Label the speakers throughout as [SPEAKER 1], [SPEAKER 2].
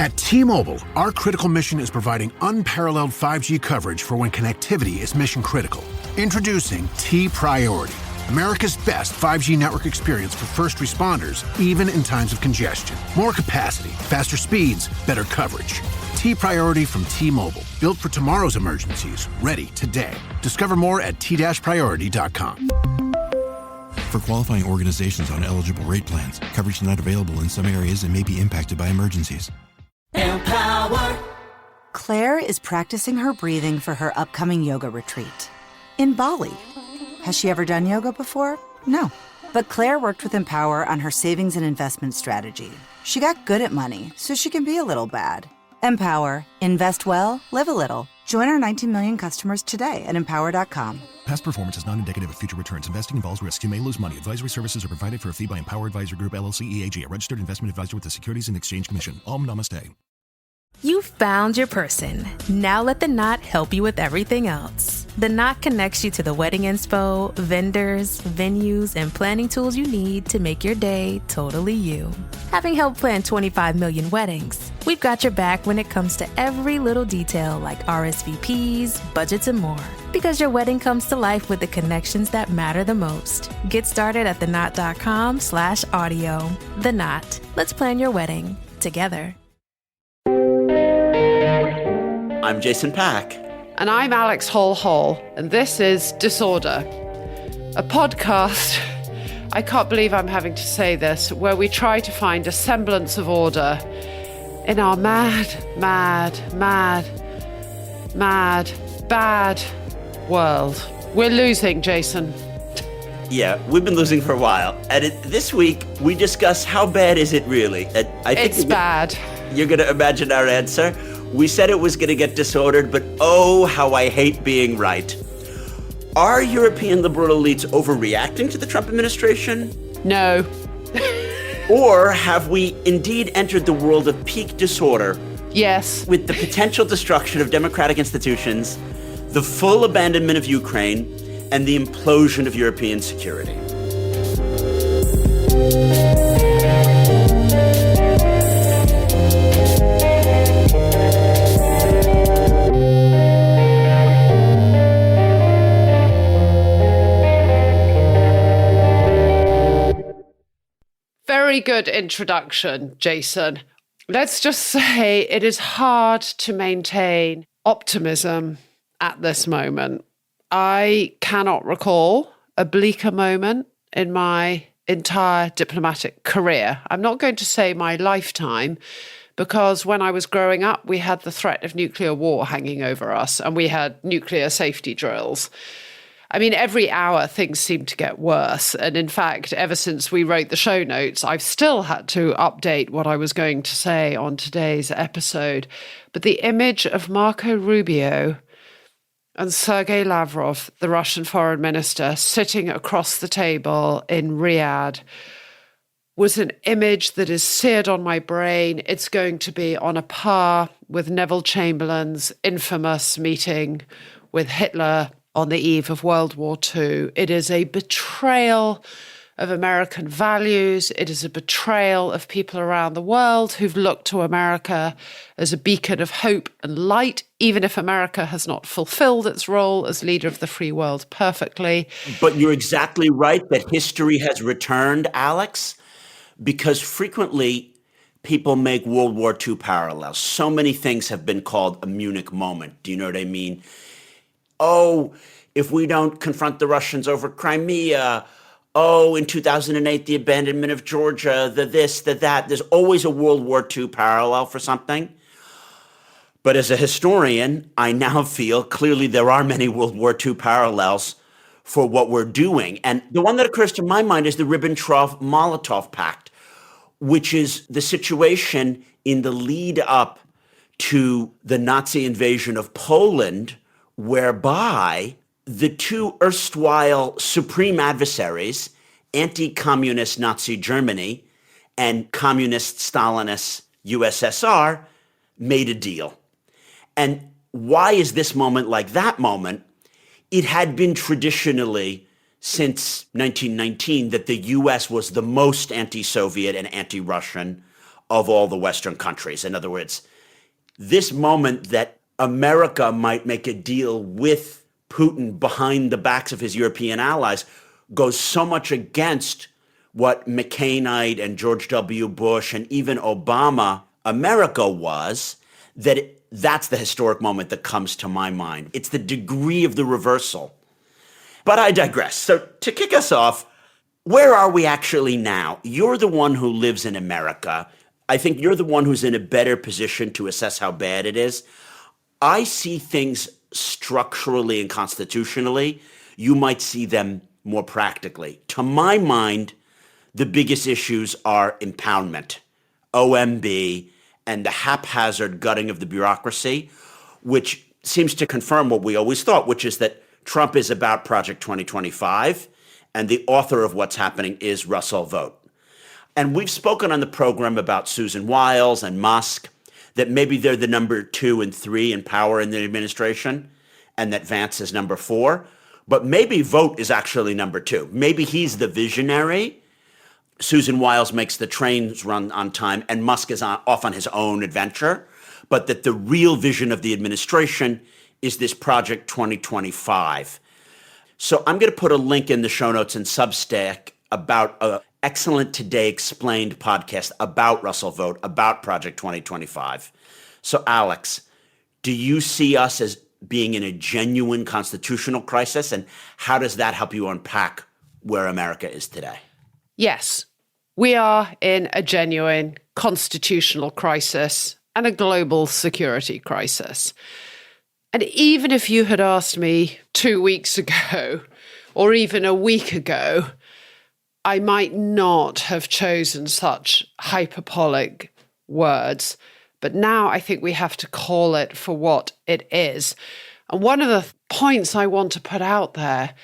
[SPEAKER 1] At T-Mobile, our critical mission is providing unparalleled 5G coverage for when connectivity is mission critical. Introducing T-Priority, America's best 5G network experience for first responders, even in times of congestion. More capacity, faster speeds, better coverage. T-Priority from T-Mobile, built for tomorrow's emergencies, ready today. Discover more at t-priority.com.
[SPEAKER 2] For qualifying organizations on eligible rate plans, coverage not available in some areas and may be impacted by emergencies.
[SPEAKER 3] Empower.
[SPEAKER 4] Claire is practicing her breathing for her upcoming yoga retreat in Bali. Has she ever done yoga before? No. But Claire worked with Empower on her savings and investment strategy. She got good at money, so she can be a little bad. Empower. Invest well, live a little. Join our 19 million customers today at empower.com.
[SPEAKER 2] Past performance is not indicative of future returns. Investing involves risk. You may lose money. Advisory services are provided for a fee by Empower Advisor Group, LLC, EAG, a registered investment advisor with the Securities and Exchange Commission. Namaste.
[SPEAKER 5] You found your person. Now let the Knot help you with everything else. The Knot connects you to the wedding inspo, vendors, venues, and planning tools you need to make your day totally you. Having helped plan 25 million weddings, we've got your back when it comes to every little detail like RSVPs, budgets, and more. Because your wedding comes to life with the connections that matter the most. Get started at theknot.com/audio. The Knot. Let's plan your wedding together.
[SPEAKER 6] I'm Jason Pack.
[SPEAKER 7] And I'm Alex Hall, and this is Disorder, a podcast, I can't believe I'm having to say this, where we try to find a semblance of order in our bad world. We're losing, Jason.
[SPEAKER 6] Yeah, we've been losing for a while. And this week, we discuss how bad is it really? I think
[SPEAKER 7] it's bad.
[SPEAKER 6] You're going to imagine our answer. We said it was going to get disordered, but oh, how I hate being right. Are European liberal elites overreacting to the Trump administration?
[SPEAKER 7] No.
[SPEAKER 6] Or have we indeed entered the world of peak disorder?
[SPEAKER 7] Yes.
[SPEAKER 6] With the potential destruction of democratic institutions, the full abandonment of Ukraine, and the implosion of European security.
[SPEAKER 7] Very good introduction, Jason. Let's just say it is hard to maintain optimism at this moment. I cannot recall a bleaker moment in my entire diplomatic career. I'm not going to say my lifetime, because when I was growing up, we had the threat of nuclear war hanging over us, and we had nuclear safety drills. I mean, every hour things seem to get worse. And in fact, ever since we wrote the show notes, I've still had to update what I was going to say on today's episode. But the image of Marco Rubio and Sergei Lavrov, the Russian foreign minister, sitting across the table in Riyadh was an image that is seared on my brain. It's going to be on a par with Neville Chamberlain's infamous meeting with Hitler on the eve of World War II. It is a betrayal of American values. It is a betrayal of people around the world who've looked to America as a beacon of hope and light, even if America has not fulfilled its role as leader of the free world perfectly.
[SPEAKER 6] But you're exactly right that history has returned, Alex, because frequently people make World War II parallels. So many things have been called a Munich moment. Do you know what I mean? Oh, if we don't confront the Russians over Crimea, oh, in 2008, the abandonment of Georgia, the this, the that. There's always a World War II parallel for something. But as a historian, I now feel clearly there are many World War II parallels for what we're doing. And the one that occurs to my mind is the Ribbentrop-Molotov Pact, which is the situation in the lead up to the Nazi invasion of Poland, whereby the two erstwhile supreme adversaries, anti-communist Nazi Germany and communist Stalinist USSR, made a deal. And why is this moment like that moment? It had been traditionally, since 1919, that the US was the most anti-Soviet and anti-Russian of all the Western countries. In other words, this moment that America might make a deal with Putin behind the backs of his European allies goes so much against what McCainite and George W. Bush and even Obama America was, that's the historic moment that comes to my mind. It's the degree of the reversal. But I digress. So to kick us off, where are we actually now? You're the one who lives in America. I think you're the one who's in a better position to assess how bad it is. I see things structurally and constitutionally. You might see them more practically. To my mind, the biggest issues are impoundment, OMB, and the haphazard gutting of the bureaucracy, which seems to confirm what we always thought, which is that Trump is about Project 2025, and the author of what's happening is Russell Vought. And we've spoken on the program about Susan Wiles and Musk, that maybe they're the number 2 and 3 in power in the administration, and that Vance is number 4. But maybe Vought is actually number 2. Maybe he's the visionary. Susan Wiles makes the trains run on time, and Musk is off on his own adventure. But that the real vision of the administration is this Project 2025. So I'm going to put a link in the show notes in Substack about an excellent Today Explained podcast about Russell Vought, about Project 2025. So Alex, do you see us as being in a genuine constitutional crisis? And how does that help you unpack where America is today?
[SPEAKER 7] Yes, we are in a genuine constitutional crisis and a global security crisis. And even if you had asked me 2 weeks ago, or even a week ago, I might not have chosen such hyperbolic words. But now I think we have to call it for what it is. And one of the points I want to put out there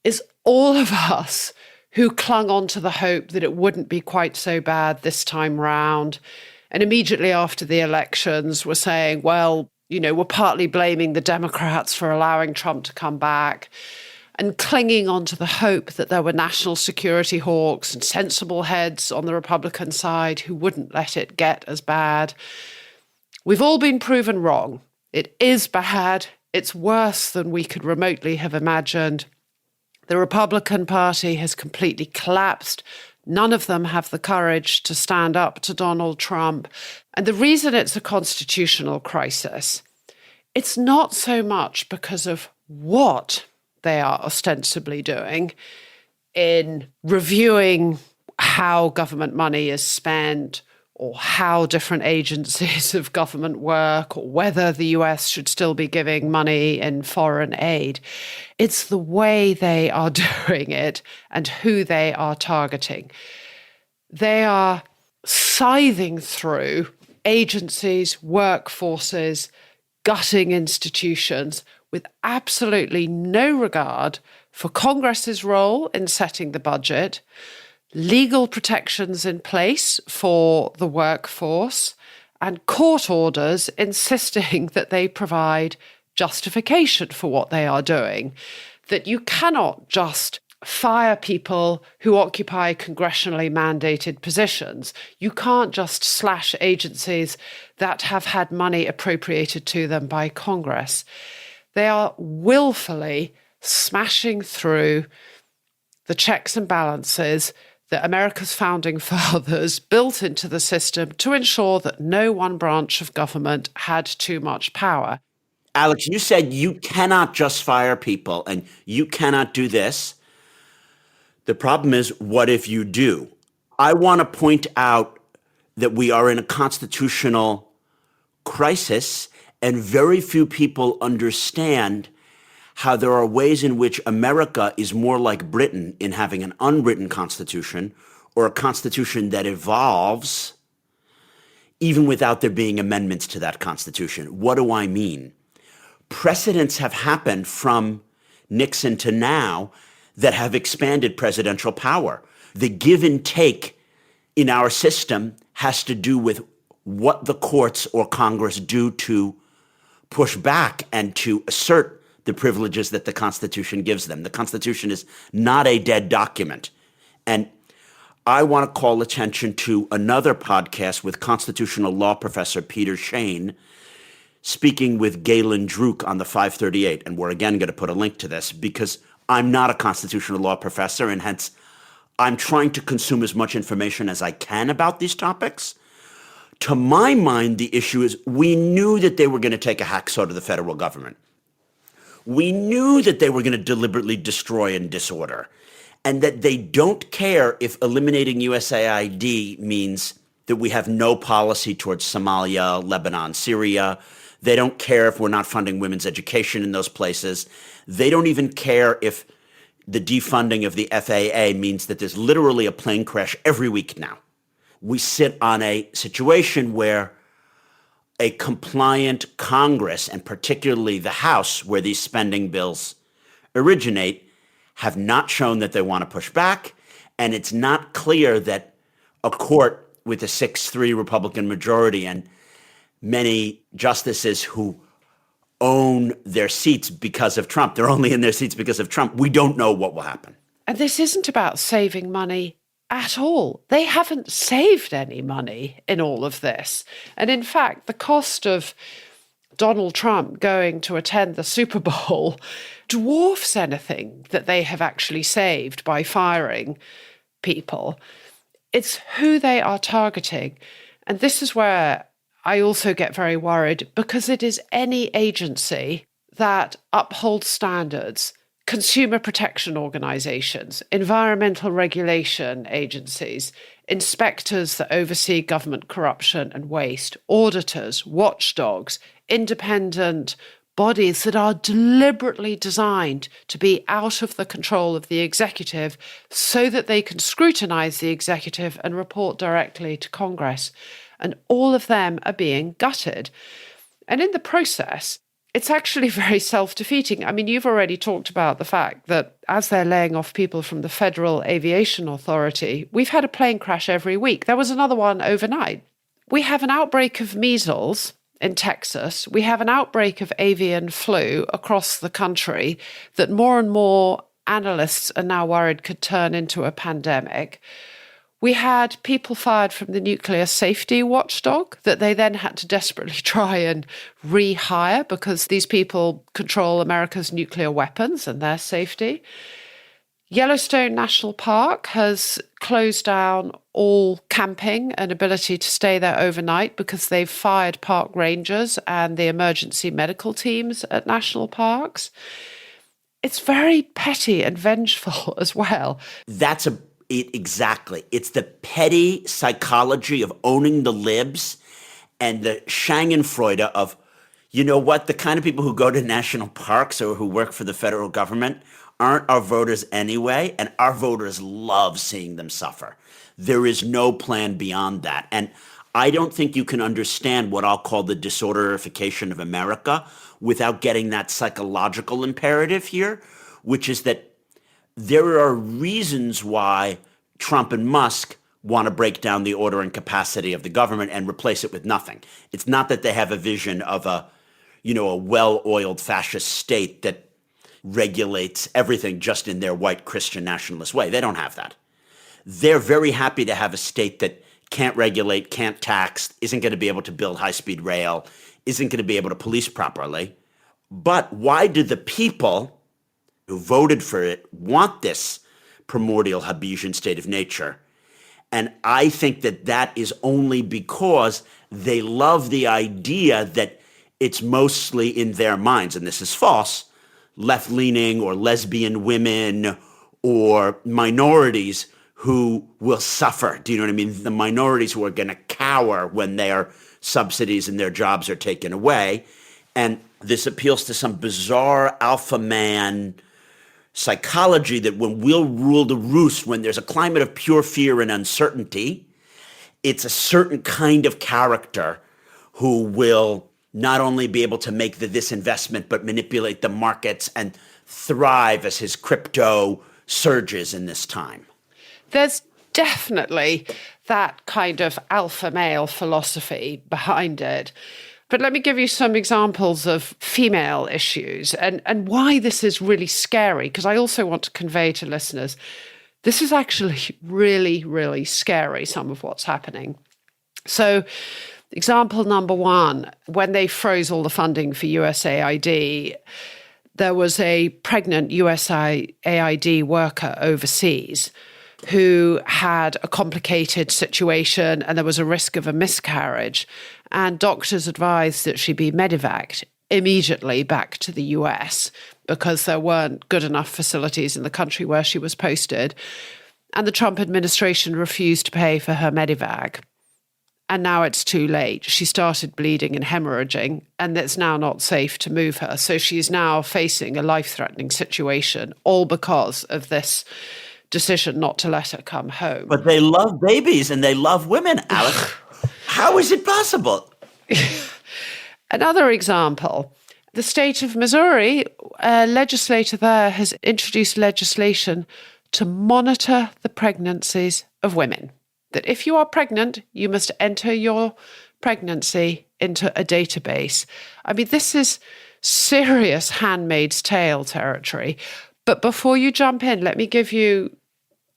[SPEAKER 7] is all of us who clung on to the hope that it wouldn't be quite so bad this time round, and immediately after the elections were saying, well, we're partly blaming the Democrats for allowing Trump to come back, and clinging on to the hope that there were national security hawks and sensible heads on the Republican side who wouldn't let it get as bad. We've all been proven wrong. It is bad. It's worse than we could remotely have imagined. The Republican Party has completely collapsed. None of them have the courage to stand up to Donald Trump. And the reason it's a constitutional crisis, it's not so much because of what they are ostensibly doing in reviewing how government money is spent, or how different agencies of government work, or whether the US should still be giving money in foreign aid. It's the way they are doing it and who they are targeting. They are scything through agencies, workforces, gutting institutions with absolutely no regard for Congress's role in setting the budget, legal protections in place for the workforce, and court orders insisting that they provide justification for what they are doing. That you cannot just fire people who occupy congressionally mandated positions. You can't just slash agencies that have had money appropriated to them by Congress. They are willfully smashing through the checks and balances that America's founding fathers built into the system to ensure that no one branch of government had too much power.
[SPEAKER 6] Alex, you said you cannot just fire people and you cannot do this. The problem is, what if you do? I want to point out that we are in a constitutional crisis, and very few people understand how there are ways in which America is more like Britain in having an unwritten constitution, or a constitution that evolves even without there being amendments to that constitution. What do I mean? Precedents have happened from Nixon to now that have expanded presidential power. The give and take in our system has to do with what the courts or Congress do to push back and to assert the privileges that the Constitution gives them. The Constitution is not a dead document. And I want to call attention to another podcast with constitutional law professor Peter Shane, speaking with Galen Druk on the 538. And we're again going to put a link to this because I'm not a constitutional law professor, and hence I'm trying to consume as much information as I can about these topics. To my mind, the issue is we knew that they were going to take a hacksaw to the federal government. We knew that they were going to deliberately destroy and disorder, and that they don't care if eliminating USAID means that we have no policy towards Somalia, Lebanon, Syria. They don't care if we're not funding women's education in those places. They don't even care if the defunding of the FAA means that there's literally a plane crash every week now. We sit on a situation where a compliant Congress, and particularly the House, where these spending bills originate, have not shown that they want to push back. And it's not clear that a court with a 6-3 Republican majority and many justices who own their seats because of Trump, they're only in their seats because of Trump, we don't know what will happen.
[SPEAKER 7] And this isn't about saving money at all. They haven't saved any money in all of this. And in fact, the cost of Donald Trump going to attend the Super Bowl dwarfs anything that they have actually saved by firing people. It's who they are targeting. And this is where I also get very worried, because it is any agency that upholds standards, consumer protection organizations, environmental regulation agencies, inspectors that oversee government corruption and waste, auditors, watchdogs, independent bodies that are deliberately designed to be out of the control of the executive so that they can scrutinize the executive and report directly to Congress. And all of them are being gutted. And in the process, it's actually very self-defeating. I mean, you've already talked about the fact that as they're laying off people from the Federal Aviation Authority, we've had a plane crash every week. There was another one overnight. We have an outbreak of measles in Texas. We have an outbreak of avian flu across the country that more and more analysts are now worried could turn into a pandemic. We had people fired from the nuclear safety watchdog that they then had to desperately try and rehire because these people control America's nuclear weapons and their safety. Yellowstone National Park has closed down all camping and ability to stay there overnight because they've fired park rangers and the emergency medical teams at national parks. It's very petty and vengeful as well.
[SPEAKER 6] Exactly. It's the petty psychology of owning the libs and the Schadenfreude of, you know what, the kind of people who go to national parks or who work for the federal government aren't our voters anyway, and our voters love seeing them suffer. There is no plan beyond that. And I don't think you can understand what I'll call the disorderification of America without getting that psychological imperative here, which is that there are reasons why Trump and Musk want to break down the order and capacity of the government and replace it with nothing. It's not that they have a vision of a well-oiled fascist state that regulates everything just in their white Christian nationalist way. They don't have that. They're very happy to have a state that can't regulate, can't tax, isn't going to be able to build high-speed rail, isn't going to be able to police properly. But why do the people who voted for it want this primordial Hobbesian state of nature? And I think that is only because they love the idea that it's mostly in their minds, and this is false, left-leaning or lesbian women or minorities who will suffer. Do you know what I mean? The minorities who are going to cower when their subsidies and their jobs are taken away. And this appeals to some bizarre alpha man psychology that when we'll rule the roost, when there's a climate of pure fear and uncertainty, it's a certain kind of character who will not only be able to make this investment, but manipulate the markets and thrive as his crypto surges in this time.
[SPEAKER 7] There's definitely that kind of alpha male philosophy behind it. But let me give you some examples of female issues and why this is really scary, because I also want to convey to listeners, This is actually really, really scary, some of what's happening. So example number one, when they froze all the funding for USAID, there was a pregnant USAID worker overseas who had a complicated situation and there was a risk of a miscarriage. And doctors advised that she be medevaced immediately back to the US because there weren't good enough facilities in the country where she was posted. And the Trump administration refused to pay for her medevac. And now it's too late. She started bleeding and hemorrhaging, and it's now not safe to move her. So she's now facing a life-threatening situation, all because of this decision not to let her come home.
[SPEAKER 6] But they love babies and they love women, Alex. How is it possible?
[SPEAKER 7] Another example, the state of Missouri, a legislator there has introduced legislation to monitor the pregnancies of women. That if you are pregnant, you must enter your pregnancy into a database. I mean, this is serious Handmaid's Tale territory. But before you jump in, let me give you,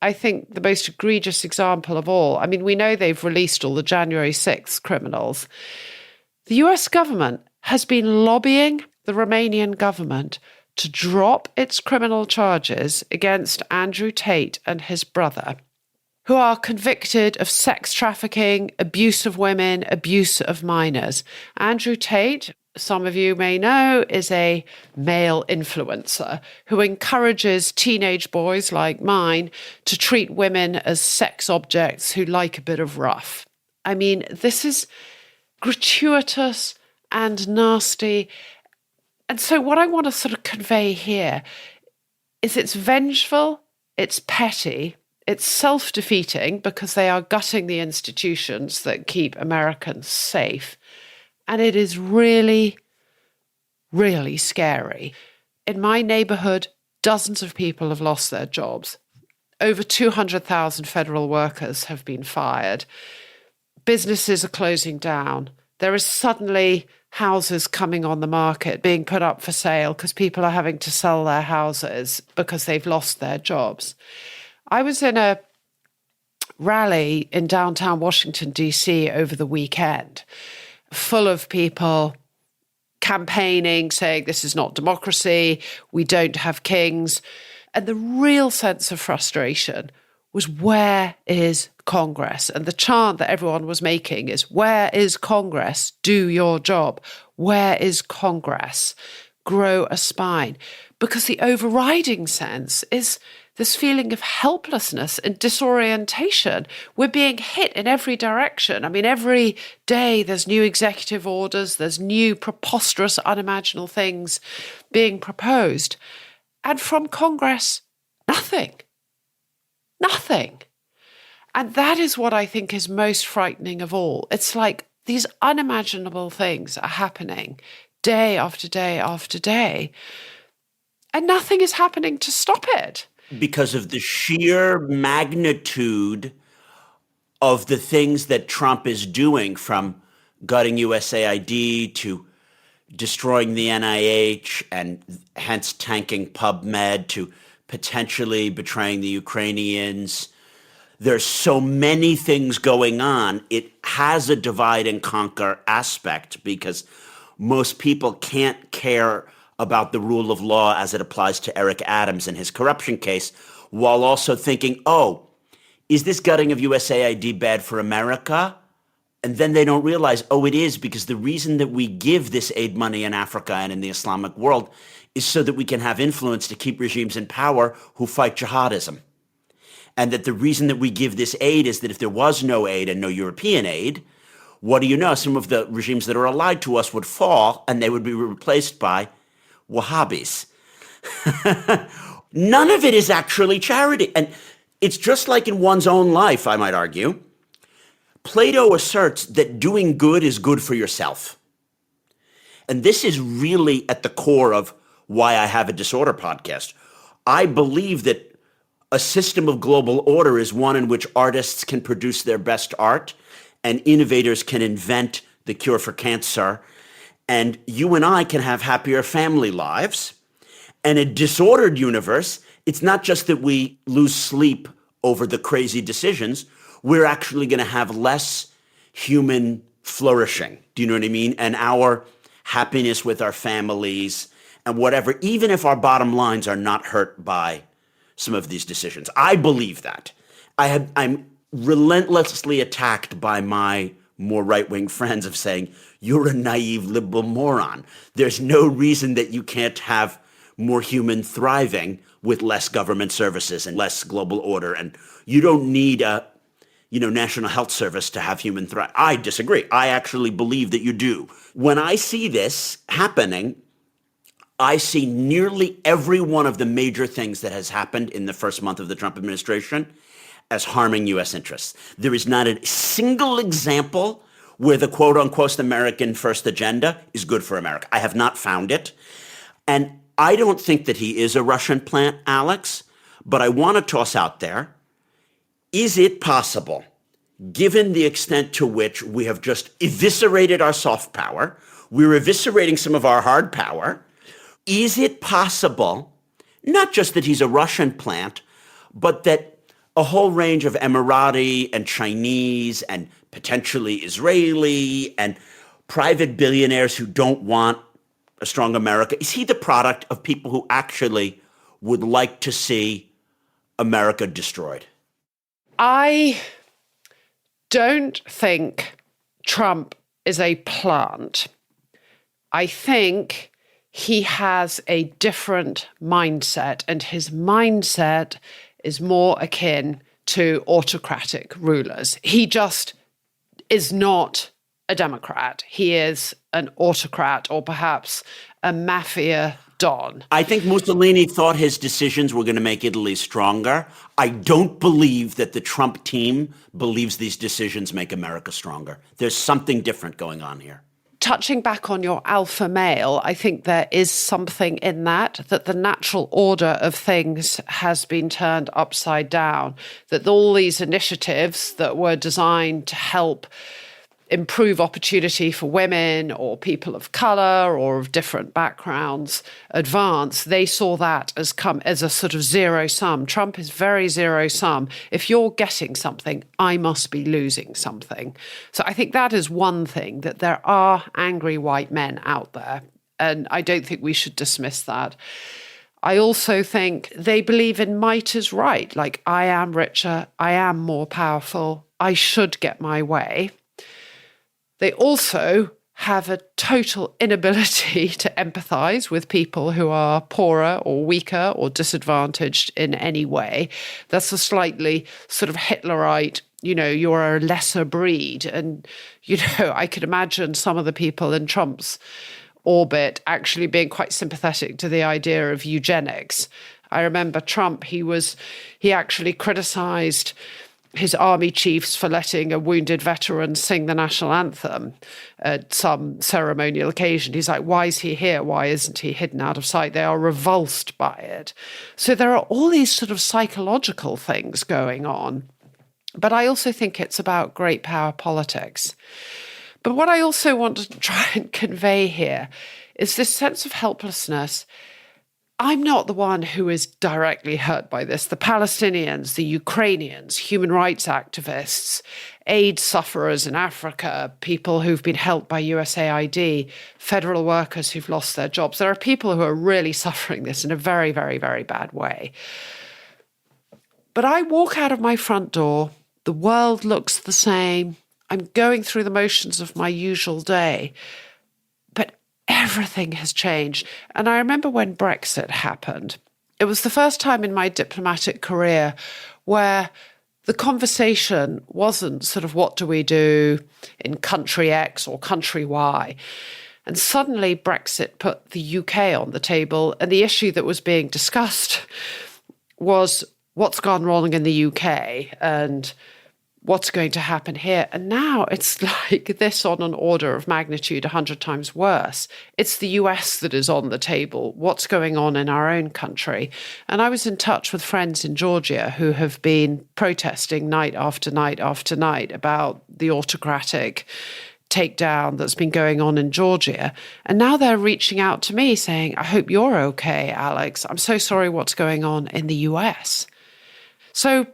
[SPEAKER 7] I think, the most egregious example of all. I mean, we know they've released all the January 6th criminals. The US government has been lobbying the Romanian government to drop its criminal charges against Andrew Tate and his brother, who are convicted of sex trafficking, abuse of women, abuse of minors. Andrew Tate, some of you may know, is a male influencer who encourages teenage boys like mine to treat women as sex objects who like a bit of rough. I mean, this is gratuitous and nasty. And so what I want to sort of convey here is it's vengeful, it's petty, it's self-defeating because they are gutting the institutions that keep Americans safe. And it is really, really scary. In my neighborhood, dozens of people have lost their jobs. Over 200,000 federal workers have been fired. Businesses are closing down. There is suddenly houses coming on the market, being put up for sale because people are having to sell their houses because they've lost their jobs. I was in a rally in downtown Washington, D.C. over the weekend, full of people campaigning, saying this is not democracy, we don't have kings. And the real sense of frustration was, where is Congress? And the chant that everyone was making is, where is Congress? Do your job. Where is Congress? Grow a spine. Because the overriding sense is this feeling of helplessness and disorientation. We're being hit in every direction. I mean, every day there's new executive orders, there's new preposterous, unimaginable things being proposed. And from Congress, nothing. Nothing. And that is what I think is most frightening of all. It's like these unimaginable things are happening day after day after day, and nothing is happening to stop it.
[SPEAKER 6] Because of the sheer magnitude of the things that Trump is doing, from gutting USAID to destroying the NIH and hence tanking PubMed to potentially betraying the Ukrainians. There's so many things going on. It has a divide and conquer aspect because most people can't care about the rule of law as it applies to Eric Adams and his corruption case, while also thinking, oh, is this gutting of USAID bad for America? And then they don't realize, oh, it is, because the reason that we give this aid money in Africa and in the Islamic world is so that we can have influence to keep regimes in power who fight jihadism. And that the reason that we give this aid is that if there was no aid and no European aid, what do you know? Some of the regimes that are allied to us would fall and they would be replaced by Wahhabis. None of it is actually charity. And it's just like in one's own life, I might argue. Plato asserts that doing good is good for yourself. And this is really at the core of why I have a disorder podcast. I believe that a system of global order is one in which artists can produce their best art and innovators can invent the cure for cancer, and you and I can have happier family lives. And a disordered universe It's not just that we lose sleep over the crazy decisions. We're actually going to have less human flourishing. Do you know what I mean? And our happiness with our families and whatever, even if our bottom lines are not hurt by some of these decisions. I believe that. I'm relentlessly attacked by my more right-wing friends of saying, you're a naive liberal moron. There's no reason that you can't have more human thriving with less government services and less global order. And you don't need a National Health Service to have human thrive. I disagree. I actually believe that you do. When I see this happening, I see nearly every one of the major things that has happened in the first month of the Trump administration as harming U.S. interests. There is not a single example where the quote-unquote American first agenda is good for America. I have not found it. And I don't think that he is a Russian plant, Alex, but I want to toss out there, is it possible, given the extent to which we have just eviscerated our soft power, we're eviscerating some of our hard power, is it possible, not just that he's a Russian plant, but that a whole range of Emirati and Chinese and potentially Israeli and private billionaires who don't want a strong America, is he the product of people who actually would like to see America destroyed?
[SPEAKER 7] I don't think Trump is a plant. I think he has a different mindset, and his mindset is more akin to autocratic rulers. He just is not a Democrat. He is an autocrat, or perhaps a mafia don.
[SPEAKER 6] I think Mussolini thought his decisions were going to make Italy stronger. I don't believe that the Trump team believes these decisions make America stronger. There's something different going on here.
[SPEAKER 7] Touching back on your alpha male, I think there is something in that the natural order of things has been turned upside down, that all these initiatives that were designed to help improve opportunity for women or people of color or of different backgrounds advance, they saw that as a sort of zero sum. Trump is very zero sum. If you're getting something, I must be losing something. So I think that is one thing, that there are angry white men out there, and I don't think we should dismiss that. I also think they believe in might is right. Like, I am richer, I am more powerful, I should get my way. They also have a total inability to empathize with people who are poorer or weaker or disadvantaged in any way. That's a slightly sort of Hitlerite, you're a lesser breed. And, I could imagine some of the people in Trump's orbit actually being quite sympathetic to the idea of eugenics. I remember Trump, he actually criticized his army chiefs for letting a wounded veteran sing the national anthem at some ceremonial occasion. He's like, why is he here? Why isn't he hidden out of sight? They are revulsed by it. So there are all these sort of psychological things going on. But I also think it's about great power politics. But what I also want to try and convey here is this sense of helplessness. I'm not the one who is directly hurt by this. The Palestinians, the Ukrainians, human rights activists, aid sufferers in Africa, people who've been helped by USAID, federal workers who've lost their jobs. There are people who are really suffering this in a very, very, very bad way. But I walk out of my front door, the world looks the same. I'm going through the motions of my usual day. Everything has changed. And I remember when Brexit happened, it was the first time in my diplomatic career where the conversation wasn't sort of what do we do in country X or country Y. And suddenly Brexit put the UK on the table, and the issue that was being discussed was what's gone wrong in the UK and what's going to happen here. And now it's like this on an order of magnitude 100 times worse. It's the US that is on the table. What's going on in our own country? And I was in touch with friends in Georgia who have been protesting night after night after night about the autocratic takedown that's been going on in Georgia. And now they're reaching out to me saying, I hope you're okay, Alex. I'm so sorry what's going on in the US. So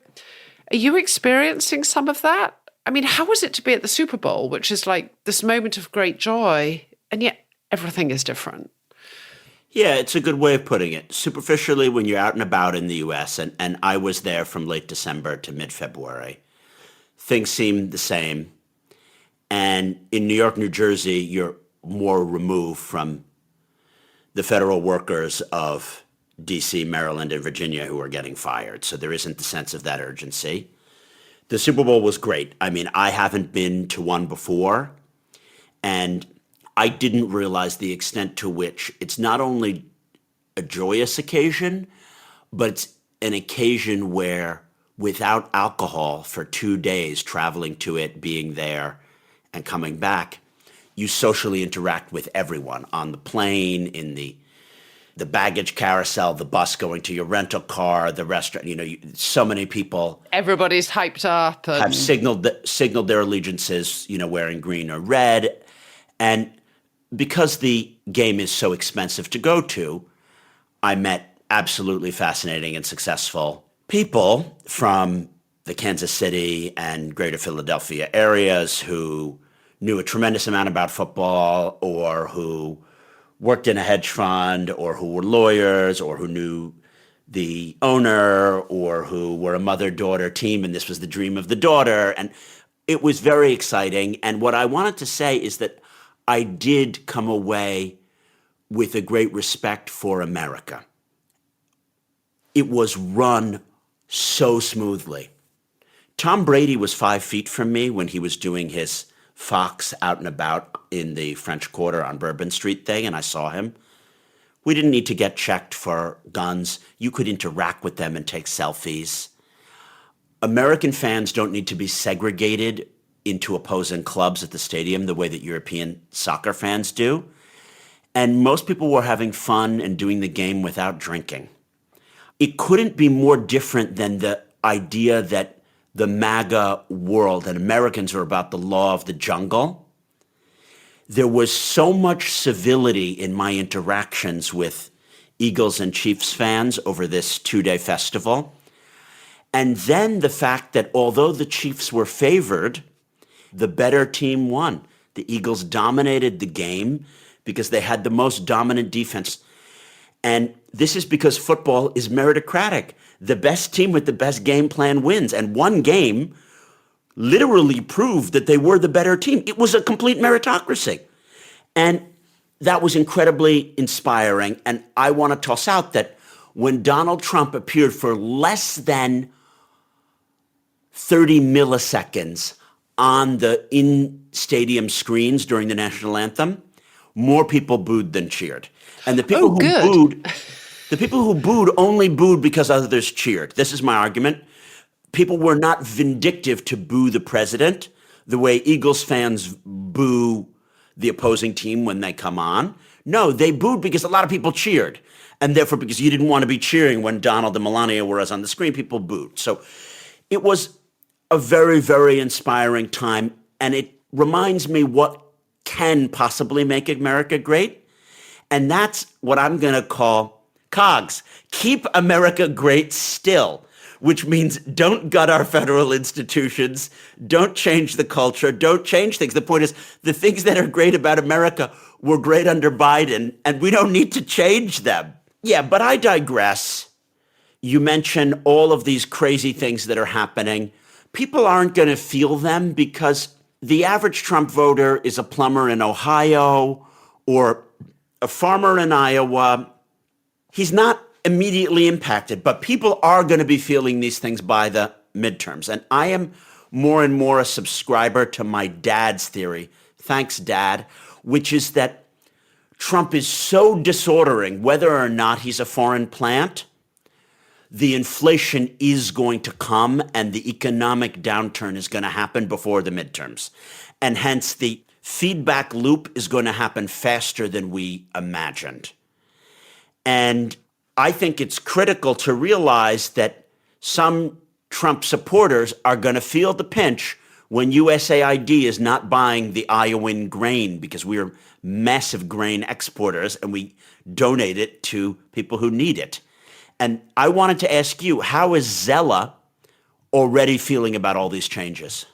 [SPEAKER 7] are you experiencing some of that? I mean, how was it to be at the Super Bowl, which is like this moment of great joy, and yet everything is different?
[SPEAKER 6] Yeah, it's a good way of putting it. Superficially, when you're out and about in the U.S., and I was there from late December to mid-February, things seem the same. And in New York, New Jersey, you're more removed from the federal workers of D.C., Maryland, and Virginia who are getting fired. So there isn't the sense of that urgency. The Super Bowl was great. I mean, I haven't been to one before, and I didn't realize the extent to which it's not only a joyous occasion, but it's an occasion where without alcohol for 2 days, traveling to it, being there, and coming back, you socially interact with everyone on the plane, in the baggage carousel, the bus going to your rental car, the restaurant. So many people.
[SPEAKER 7] Everybody's hyped up. And
[SPEAKER 6] have signaled their allegiances, wearing green or red. And because the game is so expensive to go to, I met absolutely fascinating and successful people from the Kansas City and greater Philadelphia areas who knew a tremendous amount about football, or who worked in a hedge fund, or who were lawyers, or who knew the owner, or who were a mother-daughter team, and this was the dream of the daughter. And it was very exciting. And what I wanted to say is that I did come away with a great respect for America. It was run so smoothly. Tom Brady was 5 feet from me when he was doing his Fox out and about in the French Quarter on Bourbon Street thing, and I saw him. We didn't need to get checked for guns. You could interact with them and take selfies. American fans don't need to be segregated into opposing clubs at the stadium the way that European soccer fans do. And most people were having fun and doing the game without drinking. It couldn't be more different than the idea that the MAGA world and Americans are about the law of the jungle. There was so much civility in my interactions with Eagles and Chiefs fans over this 2-day festival. And then the fact that although the Chiefs were favored, the better team won. The Eagles dominated the game because they had the most dominant defense. And this is because football is meritocratic. The best team with the best game plan wins. And one game literally proved that they were the better team. It was a complete meritocracy. And that was incredibly inspiring. And I want to toss out that when Donald Trump appeared for less than 30 milliseconds on the in-stadium screens during the national anthem, more people booed than cheered. And the people who booed only booed because others cheered. This is my argument. People were not vindictive to boo the president the way Eagles fans boo the opposing team when they come on. No, they booed because a lot of people cheered. And therefore, because you didn't want to be cheering when Donald and Melania were on the screen, people booed. So it was a very, very inspiring time. And it reminds me what can possibly make America great. And that's what I'm going to call COGS. Keep America great still, which means don't gut our federal institutions, don't change the culture, don't change things. The point is, the things that are great about America were great under Biden, and we don't need to change them. Yeah, but I digress. You mention all of these crazy things that are happening. People aren't going to feel them because the average Trump voter is a plumber in Ohio or a farmer in Iowa. He's not immediately impacted, but people are going to be feeling these things by the midterms. And I am more and more a subscriber to my dad's theory, thanks Dad, which is that Trump is so disordering, whether or not he's a foreign plant, the inflation is going to come and the economic downturn is going to happen before the midterms. And hence the feedback loop is going to happen faster than we imagined. And I think it's critical to realize that some Trump supporters are going to feel the pinch when USAID is not buying the Iowan grain because we are massive grain exporters and we donate it to people who need it. And I wanted to ask you, how is Zella already feeling about all these changes?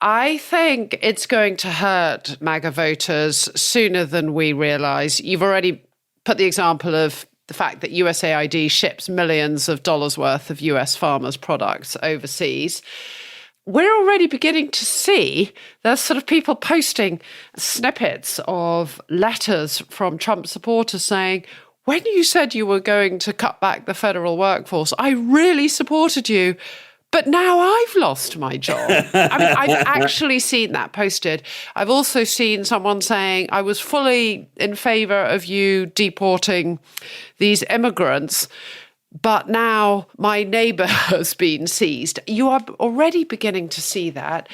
[SPEAKER 7] I think it's going to hurt MAGA voters sooner than we realize. You've already put the example of the fact that USAID ships millions of dollars worth of US farmers' products overseas. We're already beginning to see there's sort of people posting snippets of letters from Trump supporters saying, when you said you were going to cut back the federal workforce, I really supported you. But now I've lost my job. I mean, I've actually seen that posted. I've also seen someone saying, I was fully in favor of you deporting these immigrants, but now my neighbor has been seized. You are already beginning to see that.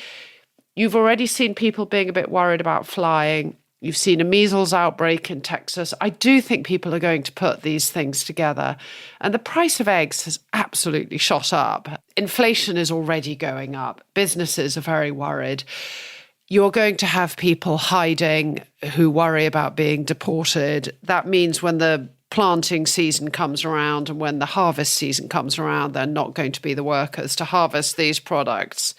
[SPEAKER 7] You've already seen people being a bit worried about flying. You've seen a measles outbreak in Texas. I do think people are going to put these things together. And the price of eggs has absolutely shot up. Inflation is already going up. Businesses are very worried. You're going to have people hiding who worry about being deported. That means when the planting season comes around and when the harvest season comes around, they're not going to be the workers to harvest these products.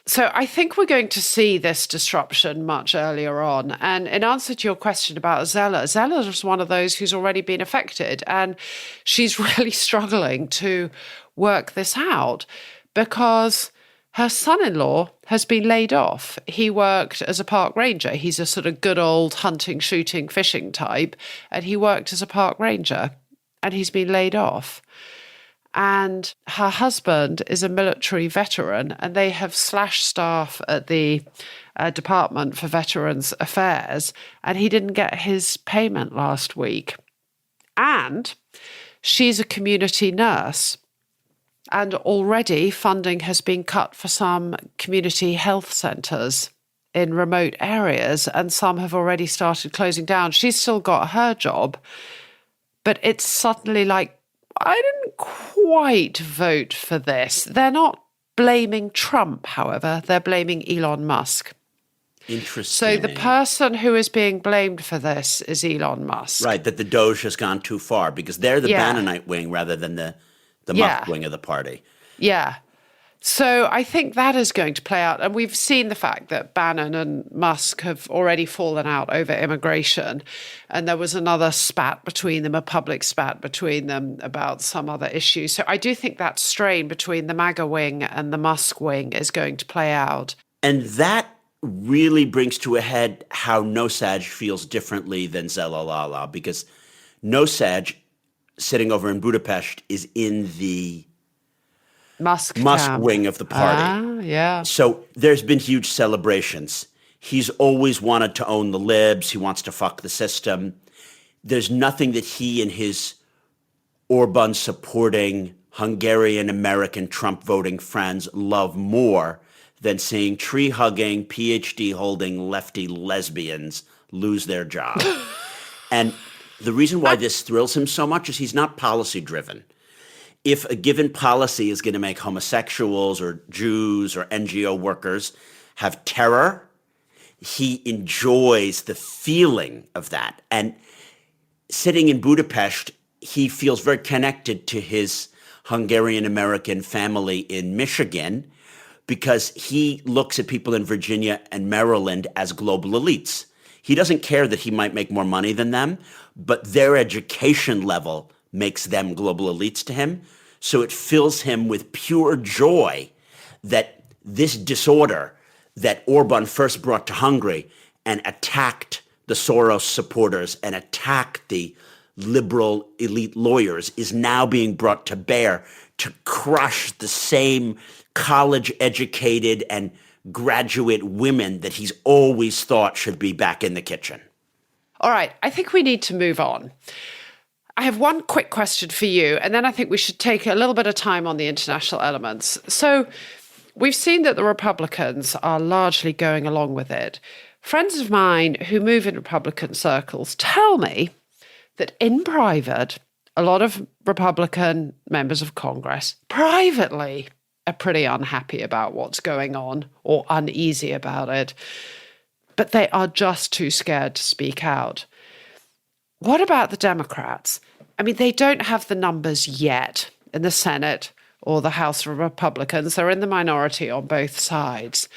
[SPEAKER 7] So I think we're going to see this disruption much earlier on. And in answer to your question about Zella is one of those who's already been affected. And she's really struggling to work this out because her son-in-law has been laid off. He worked as a park ranger. He's a sort of good old hunting, shooting, fishing type. And he worked as a park ranger and he's been laid off. And her husband is a military veteran, and they have slashed staff at the Department for Veterans Affairs, and he didn't get his payment last week. And she's a community nurse, and already funding has been cut for some community health centres in remote areas, and some have already started closing down. She's still got her job, but it's suddenly like, I didn't quite vote for this. They're not blaming Trump, however. They're blaming Elon Musk.
[SPEAKER 6] Interesting.
[SPEAKER 7] So the person who is being blamed for this is Elon Musk.
[SPEAKER 6] Right, that the Doge has gone too far because they're the Bannonite wing rather than the Musk wing of the party.
[SPEAKER 7] Yeah. So I think that is going to play out. And we've seen the fact that Bannon and Musk have already fallen out over immigration. And there was another spat between them, a public spat between them about some other issue. So I do think that strain between the MAGA wing and the Musk wing is going to play out.
[SPEAKER 6] And that really brings to a head how Nosaj feels differently than Zelalala, because Nosaj, sitting over in Budapest, is in the Musk wing of the party.
[SPEAKER 7] Yeah.
[SPEAKER 6] So there's been huge celebrations. He's always wanted to own the libs. He wants to fuck the system. There's nothing that he and his Orban-supporting Hungarian-American Trump-voting friends love more than seeing tree-hugging, PhD-holding lefty lesbians lose their job. And the reason why this thrills him so much is he's not policy-driven. If a given policy is going to make homosexuals or Jews or NGO workers have terror, he enjoys the feeling of that. And sitting in Budapest, he feels very connected to his Hungarian-American family in Michigan because he looks at people in Virginia and Maryland as global elites. He doesn't care that he might make more money than them, but their education level makes them global elites to him. So it fills him with pure joy that this disorder that Orban first brought to Hungary and attacked the Soros supporters and attacked the liberal elite lawyers is now being brought to bear to crush the same college-educated and graduate women that he's always thought should be back in the kitchen.
[SPEAKER 7] All right, I think we need to move on. I have one quick question for you, and then I think we should take a little bit of time on the international elements. So we've seen that the Republicans are largely going along with it. Friends of mine who move in Republican circles tell me that in private, a lot of Republican members of Congress privately are pretty unhappy about what's going on or uneasy about it, but they are just too scared to speak out. What about the Democrats? I mean, they don't have the numbers yet in the Senate or the House of Republicans. They're in the minority on both sides.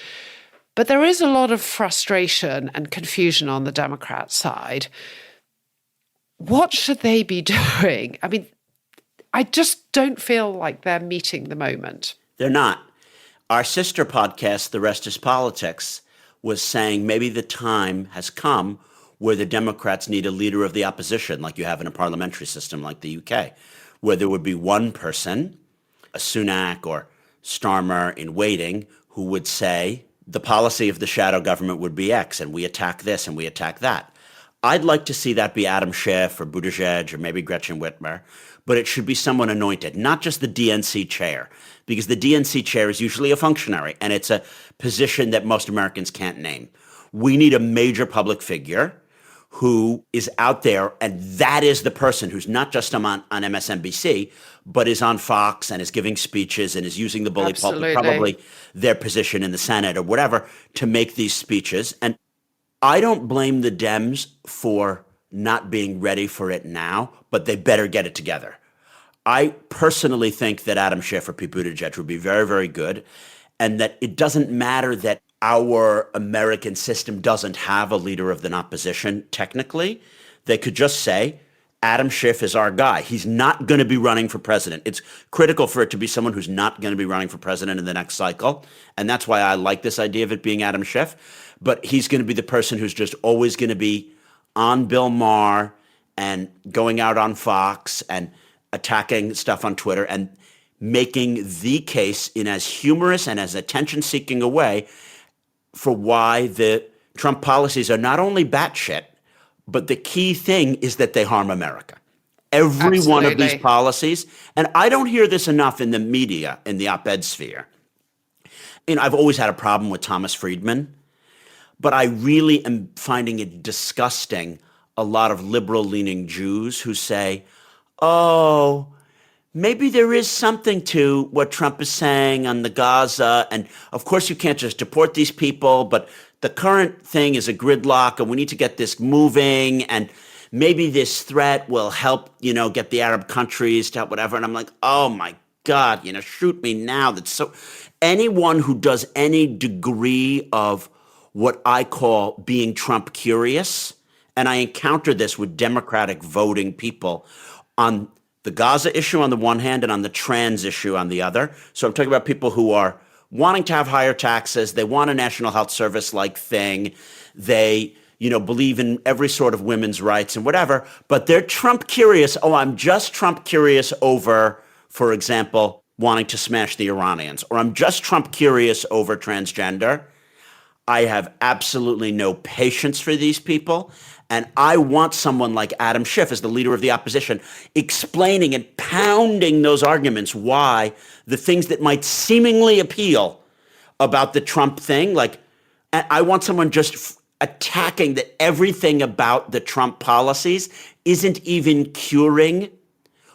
[SPEAKER 7] But there is a lot of frustration and confusion on the Democrat side. What should they be doing? I mean, I just don't feel like they're meeting the moment.
[SPEAKER 6] They're not. Our sister podcast, The Rest is Politics, was saying maybe the time has come where the Democrats need a leader of the opposition, like you have in a parliamentary system like the UK, where there would be one person, a Sunak or Starmer in waiting, who would say the policy of the shadow government would be X, and we attack this and we attack that. I'd like to see that be Adam Schiff or Buttigieg or maybe Gretchen Whitmer, but it should be someone anointed, not just the DNC chair, because the DNC chair is usually a functionary, and it's a position that most Americans can't name. We need a major public figure who is out there, and that is the person who's not just on MSNBC, but is on Fox and is giving speeches and is using the bully pulpit, probably their position in the Senate or whatever, to make these speeches. And I don't blame the Dems for not being ready for it now, but they better get it together. I personally think that Adam Schiff or Pete Buttigieg would be very, very good, and that it doesn't matter that our American system doesn't have a leader of the opposition technically. They could just say, Adam Schiff is our guy. He's not going to be running for president. It's critical for it to be someone who's not going to be running for president in the next cycle, and that's why I like this idea of it being Adam Schiff. But he's going to be the person who's just always going to be on Bill Maher and going out on Fox and attacking stuff on Twitter and making the case in as humorous and as attention-seeking a way for why the Trump policies are not only batshit, but the key thing is that they harm America. Every one of these policies, and I don't hear this enough in the media, in the op-ed sphere. You know, I've always had a problem with Thomas Friedman, but I really am finding it disgusting, a lot of liberal-leaning Jews who say, oh, maybe there is something to what Trump is saying on the Gaza. And of course, you can't just deport these people, but the current thing is a gridlock and we need to get this moving. And maybe this threat will help, you know, get the Arab countries to help whatever. And I'm like, oh my God, you know, shoot me now. That's so, anyone who does any degree of what I call being Trump curious, and I encounter this with Democratic voting people on the Gaza issue on the one hand and on the trans issue on the other. So I'm talking about people who are wanting to have higher taxes. They want a national health service-like thing. They, you know, believe in every sort of women's rights and whatever, but they're Trump curious. Oh, I'm just Trump curious over, for example, wanting to smash the Iranians, or I'm just Trump curious over transgender. I have absolutely no patience for these people. And I want someone like Adam Schiff as the leader of the opposition explaining and pounding those arguments why the things that might seemingly appeal about the Trump thing, like I want someone just attacking that everything about the Trump policies isn't even curing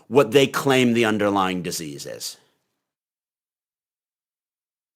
[SPEAKER 6] what they claim the underlying disease is.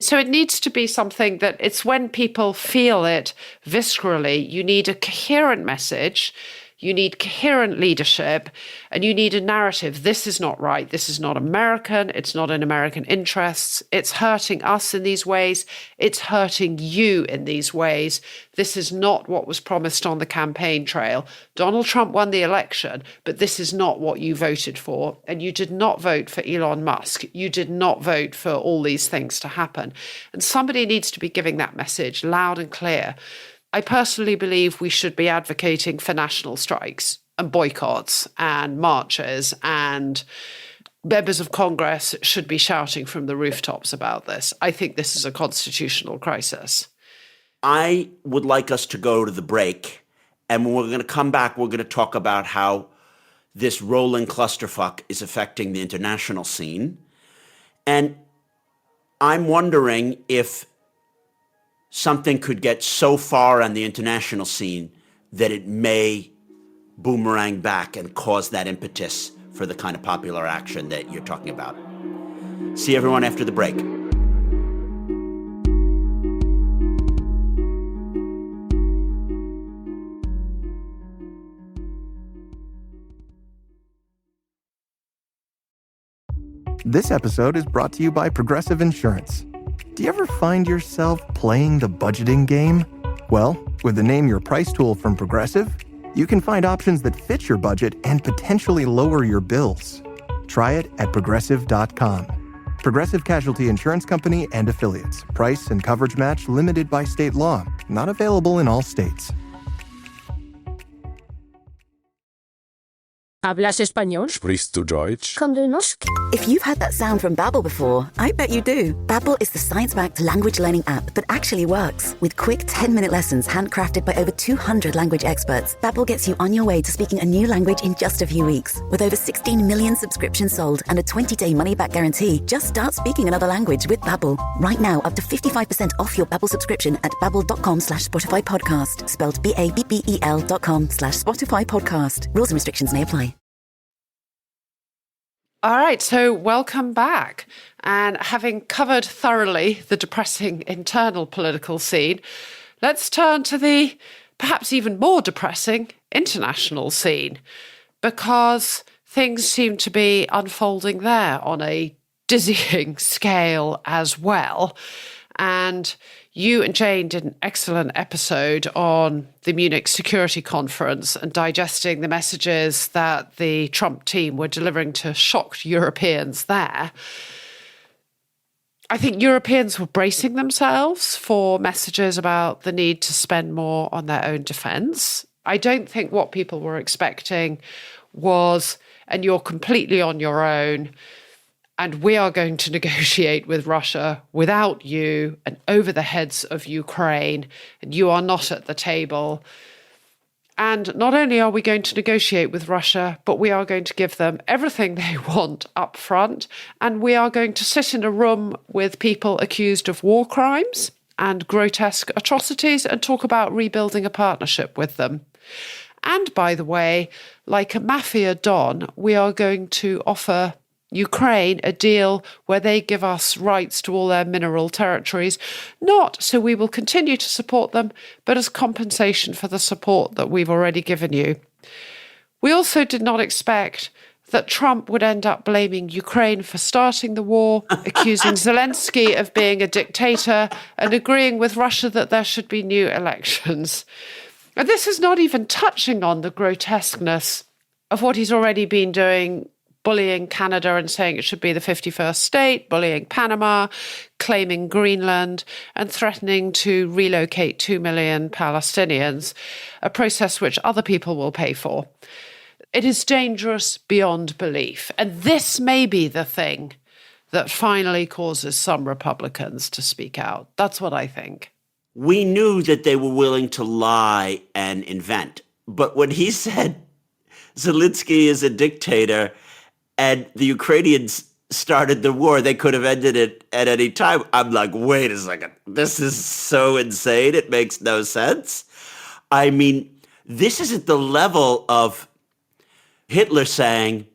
[SPEAKER 7] So it needs to be something that it's when people feel it viscerally. You need a coherent message, you need coherent leadership, and you need a narrative. This is not right. This is not American. It's not in American interests. It's hurting us in these ways. It's hurting you in these ways. This is not what was promised on the campaign trail. Donald Trump won the election, but this is not what you voted for. And you did not vote for Elon Musk. You did not vote for all these things to happen. And somebody needs to be giving that message loud and clear. I personally believe we should be advocating for national strikes and boycotts and marches, and members of Congress should be shouting from the rooftops about this. I think this is a constitutional crisis.
[SPEAKER 6] I would like us to go to the break, and when we're going to come back, we're going to talk about how this rolling clusterfuck is affecting the international scene. And I'm wondering if something could get so far on the international scene that it may boomerang back and cause that impetus for the kind of popular action that you're talking about. See everyone after the break.
[SPEAKER 8] This episode is brought to you by Progressive Insurance. Do you ever find yourself playing the budgeting game? Well, with the Name Your Price tool from Progressive, you can find options that fit your budget and potentially lower your bills. Try it at Progressive.com. Progressive Casualty Insurance Company and Affiliates. Price and coverage match limited by state law. Not available in all states.
[SPEAKER 9] ¿Hablas español?
[SPEAKER 10] Sprichst du Deutsch?
[SPEAKER 11] If you've heard that sound from Babbel before, I bet you do. Babbel is the science-backed language learning app that actually works. With quick 10-minute lessons handcrafted by over 200 language experts, Babbel gets you on your way to speaking a new language in just a few weeks. With over 16 million subscriptions sold and a 20-day money-back guarantee, just start speaking another language with Babbel. Right now, up to 55% off your Babbel subscription at babbel.com/Spotify podcast. Spelled BABBEL.com/Spotify podcast. Rules and restrictions may apply.
[SPEAKER 7] All right, so welcome back. And having covered thoroughly the depressing internal political scene, let's turn to the perhaps even more depressing international scene, because things seem to be unfolding there on a dizzying scale as well. And you and Jane did an excellent episode on the Munich Security Conference and digesting the messages that the Trump team were delivering to shocked Europeans there. I think Europeans were bracing themselves for messages about the need to spend more on their own defense. I don't think what people were expecting was, and you're completely on your own, and we are going to negotiate with Russia without you and over the heads of Ukraine, and you are not at the table. And not only are we going to negotiate with Russia, but we are going to give them everything they want up front, and we are going to sit in a room with people accused of war crimes and grotesque atrocities and talk about rebuilding a partnership with them. And by the way, like a mafia don, we are going to offer Ukraine a deal where they give us rights to all their mineral territories, not so we will continue to support them, but as compensation for the support that we've already given you. We also did not expect that Trump would end up blaming Ukraine for starting the war, accusing Zelensky of being a dictator, and agreeing with Russia that there should be new elections. And this is not even touching on the grotesqueness of what he's already been doing, bullying Canada and saying it should be the 51st state, bullying Panama, claiming Greenland, and threatening to relocate 2 million Palestinians, a process which other people will pay for. It is dangerous beyond belief. And this may be the thing that finally causes some Republicans to speak out. That's what I think.
[SPEAKER 6] We knew that they were willing to lie and invent. But when he said Zelensky is a dictator, and the Ukrainians started the war, they could have ended it at any time. I'm like, wait a second. This is so insane. It makes no sense. I mean, this is at the level of Hitler saying,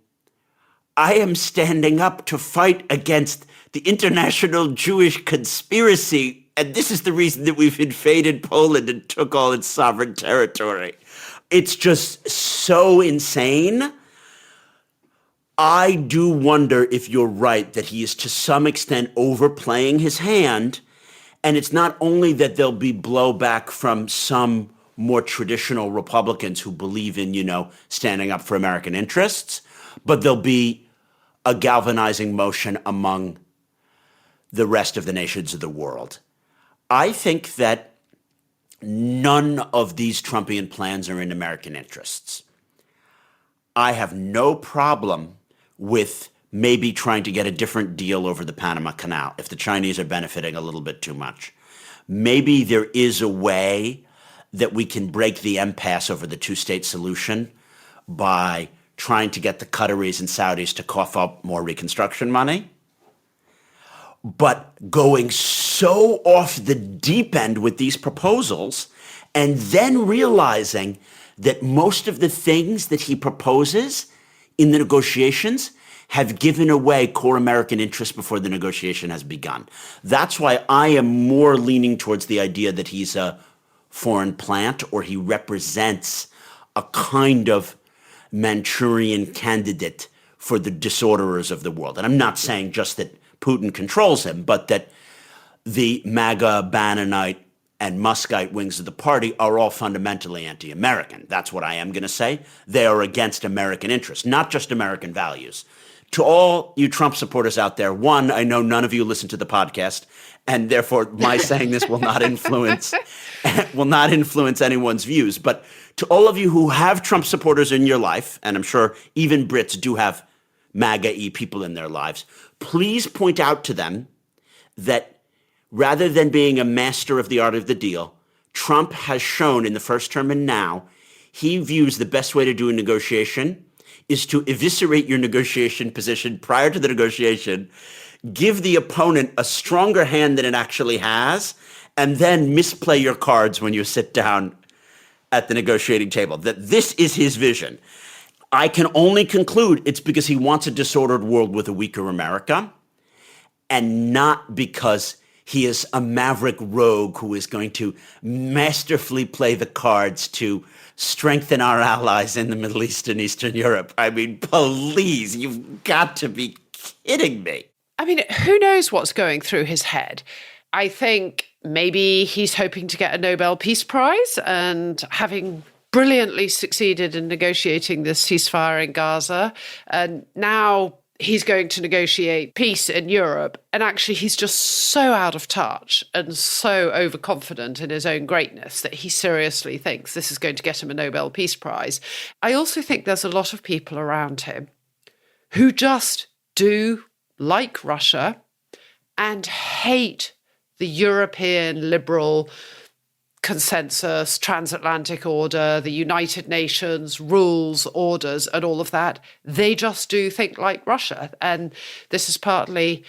[SPEAKER 6] I am standing up to fight against the international Jewish conspiracy, and this is the reason that we've invaded Poland and took all its sovereign territory. It's just so insane. I do wonder if you're right that he is to some extent overplaying his hand. And it's not only that there'll be blowback from some more traditional Republicans who believe in, standing up for American interests, but there'll be a galvanizing motion among the rest of the nations of the world. I think that none of these Trumpian plans are in American interests. I have no problem with maybe trying to get a different deal over the Panama Canal if the Chinese are benefiting a little bit too much. Maybe there is a way that we can break the impasse over the two-state solution by trying to get the Qataris and Saudis to cough up more reconstruction money. But going so off the deep end with these proposals and then realizing that most of the things that he proposes in the negotiations have given away core American interests before the negotiation has begun. That's why I am more leaning towards the idea that he's a foreign plant or he represents a kind of Manchurian candidate for the disorderers of the world. And I'm not saying just that Putin controls him, but that the MAGA, Bannonite, and Muskite wings of the party are all fundamentally anti-American. That's what I am going to say. They are against American interests, not just American values. To all you Trump supporters out there, one, I know none of you listen to the podcast, and therefore my saying this will not influence anyone's views. But to all of you who have Trump supporters in your life, and I'm sure even Brits do have MAGA-y people in their lives, please point out to them that rather than being a master of the art of the deal, Trump has shown in the first term and now, he views the best way to do a negotiation is to eviscerate your negotiation position prior to the negotiation, give the opponent a stronger hand than it actually has, and then misplay your cards when you sit down at the negotiating table. That this is his vision. I can only conclude it's because he wants a disordered world with a weaker America, and not because he is a maverick rogue who is going to masterfully play the cards to strengthen our allies in the Middle East and Eastern Europe. I mean, please, you've got to be kidding me.
[SPEAKER 7] I mean, who knows what's going through his head? I think maybe he's hoping to get a Nobel Peace Prize, and having brilliantly succeeded in negotiating this ceasefire in Gaza, and now he's going to negotiate peace in Europe, and actually he's just so out of touch and so overconfident in his own greatness that he seriously thinks this is going to get him a Nobel Peace Prize. I also think there's a lot of people around him who just do like Russia and hate the European liberal consensus, transatlantic order, the United Nations, rules, orders, and all of that. They just do think like Russia. And this is partly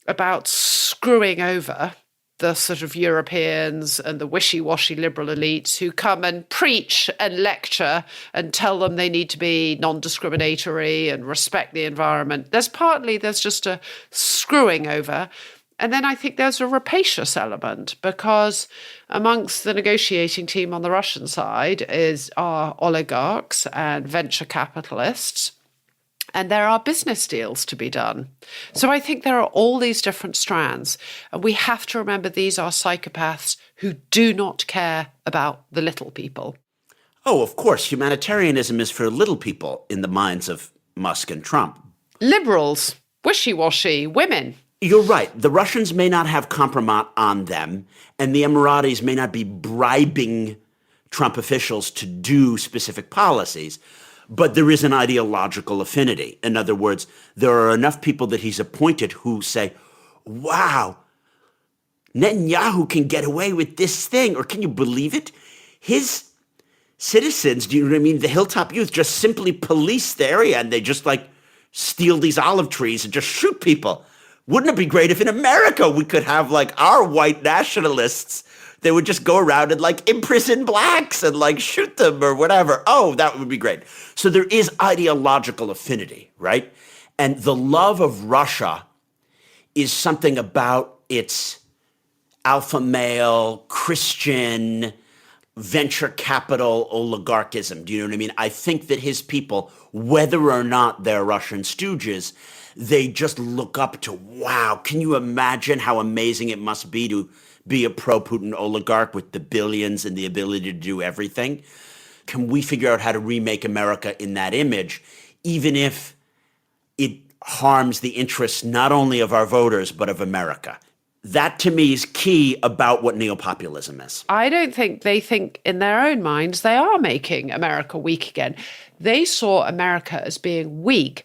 [SPEAKER 7] about screwing over the sort of Europeans and the wishy-washy liberal elites who come and preach and lecture and tell them they need to be non-discriminatory and respect the environment. There's just a screwing over. And then I think there's a rapacious element, because amongst the negotiating team on the Russian side are oligarchs and venture capitalists, and there are business deals to be done. So I think there are all these different strands, and we have to remember these are psychopaths who do not care about the little people.
[SPEAKER 6] Oh, of course, humanitarianism is for little people in the minds of Musk and Trump.
[SPEAKER 7] Liberals, wishy-washy, women.
[SPEAKER 6] You're right. The Russians may not have compromat on them, and the Emiratis may not be bribing Trump officials to do specific policies, but there is an ideological affinity. In other words, there are enough people that he's appointed who say, wow, Netanyahu can get away with this thing, or can you believe it? His citizens, do you know what I mean? The Hilltop Youth just simply police the area, and they just steal these olive trees and just shoot people. Wouldn't it be great if in America we could have our white nationalists, they would just go around and imprison blacks and shoot them or whatever. Oh, that would be great. So there is ideological affinity, right? And the love of Russia is something about its alpha male, Christian, venture capital oligarchism. Do you know what I mean? I think that his people, whether or not they're Russian stooges, they just look up to, wow, can you imagine how amazing it must be to be a pro-Putin oligarch with the billions and the ability to do everything? Can we figure out how to remake America in that image, even if it harms the interests not only of our voters, but of America? That, to me, is key about what neo-populism is.
[SPEAKER 7] I don't think they think in their own minds they are making America weak again. They saw America as being weak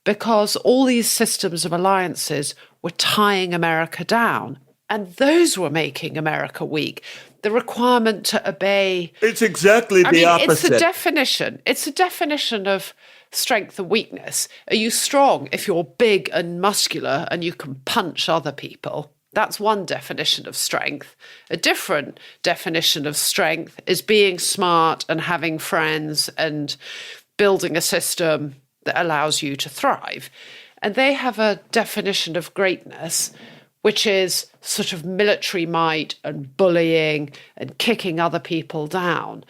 [SPEAKER 7] because all these systems of alliances were tying America down, and those were making America weak. The requirement to obey.
[SPEAKER 6] It's exactly the opposite.
[SPEAKER 7] It's a definition of strength and weakness. Are you strong if you're big and muscular and you can punch other people? That's one definition of strength. A different definition of strength is being smart and having friends and building a system that allows you to thrive. And they have a definition of greatness, which is sort of military might and bullying and kicking other people down.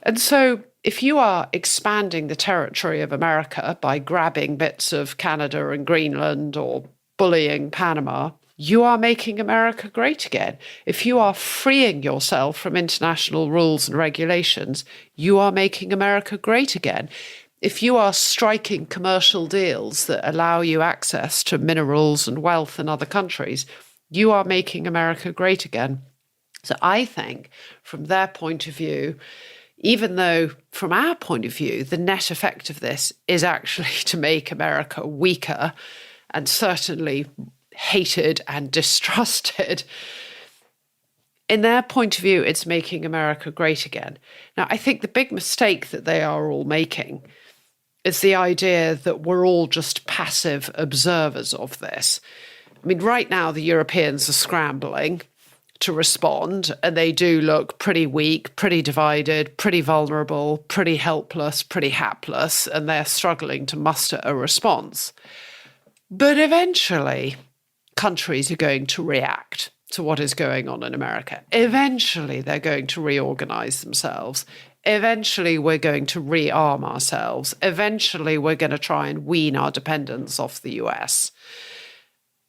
[SPEAKER 7] And so if you are expanding the territory of America by grabbing bits of Canada and Greenland or bullying Panama, you are making America great again. If you are freeing yourself from international rules and regulations, you are making America great again. If you are striking commercial deals that allow you access to minerals and wealth in other countries, you are making America great again. So I think from their point of view, even though from our point of view, the net effect of this is actually to make America weaker and certainly hated and distrusted, in their point of view, it's making America great again. Now, I think the big mistake that they are all making is the idea that we're all just passive observers of this. I mean, right now, the Europeans are scrambling to respond, and they do look pretty weak, pretty divided, pretty vulnerable, pretty helpless, pretty hapless, and they're struggling to muster a response. But eventually, countries are going to react to what is going on in America. Eventually, they're going to reorganize themselves. Eventually, we're going to rearm ourselves. Eventually, we're going to try and wean our dependence off the US.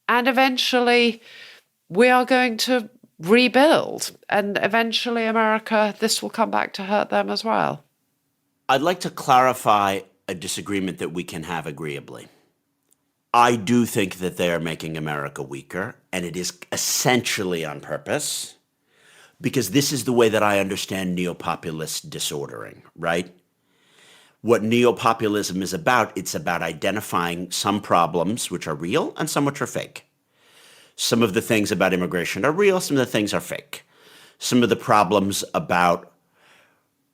[SPEAKER 7] And eventually, we are going to rebuild. And eventually, America, this will come back to hurt them as well.
[SPEAKER 6] I'd like to clarify a disagreement that we can have agreeably. I do think that they are making America weaker, and it is essentially on purpose, because this is the way that I understand neo-populist disordering, right? What neo-populism is about, it's about identifying some problems which are real and some which are fake. Some of the things about immigration are real, some of the things are fake. Some of the problems about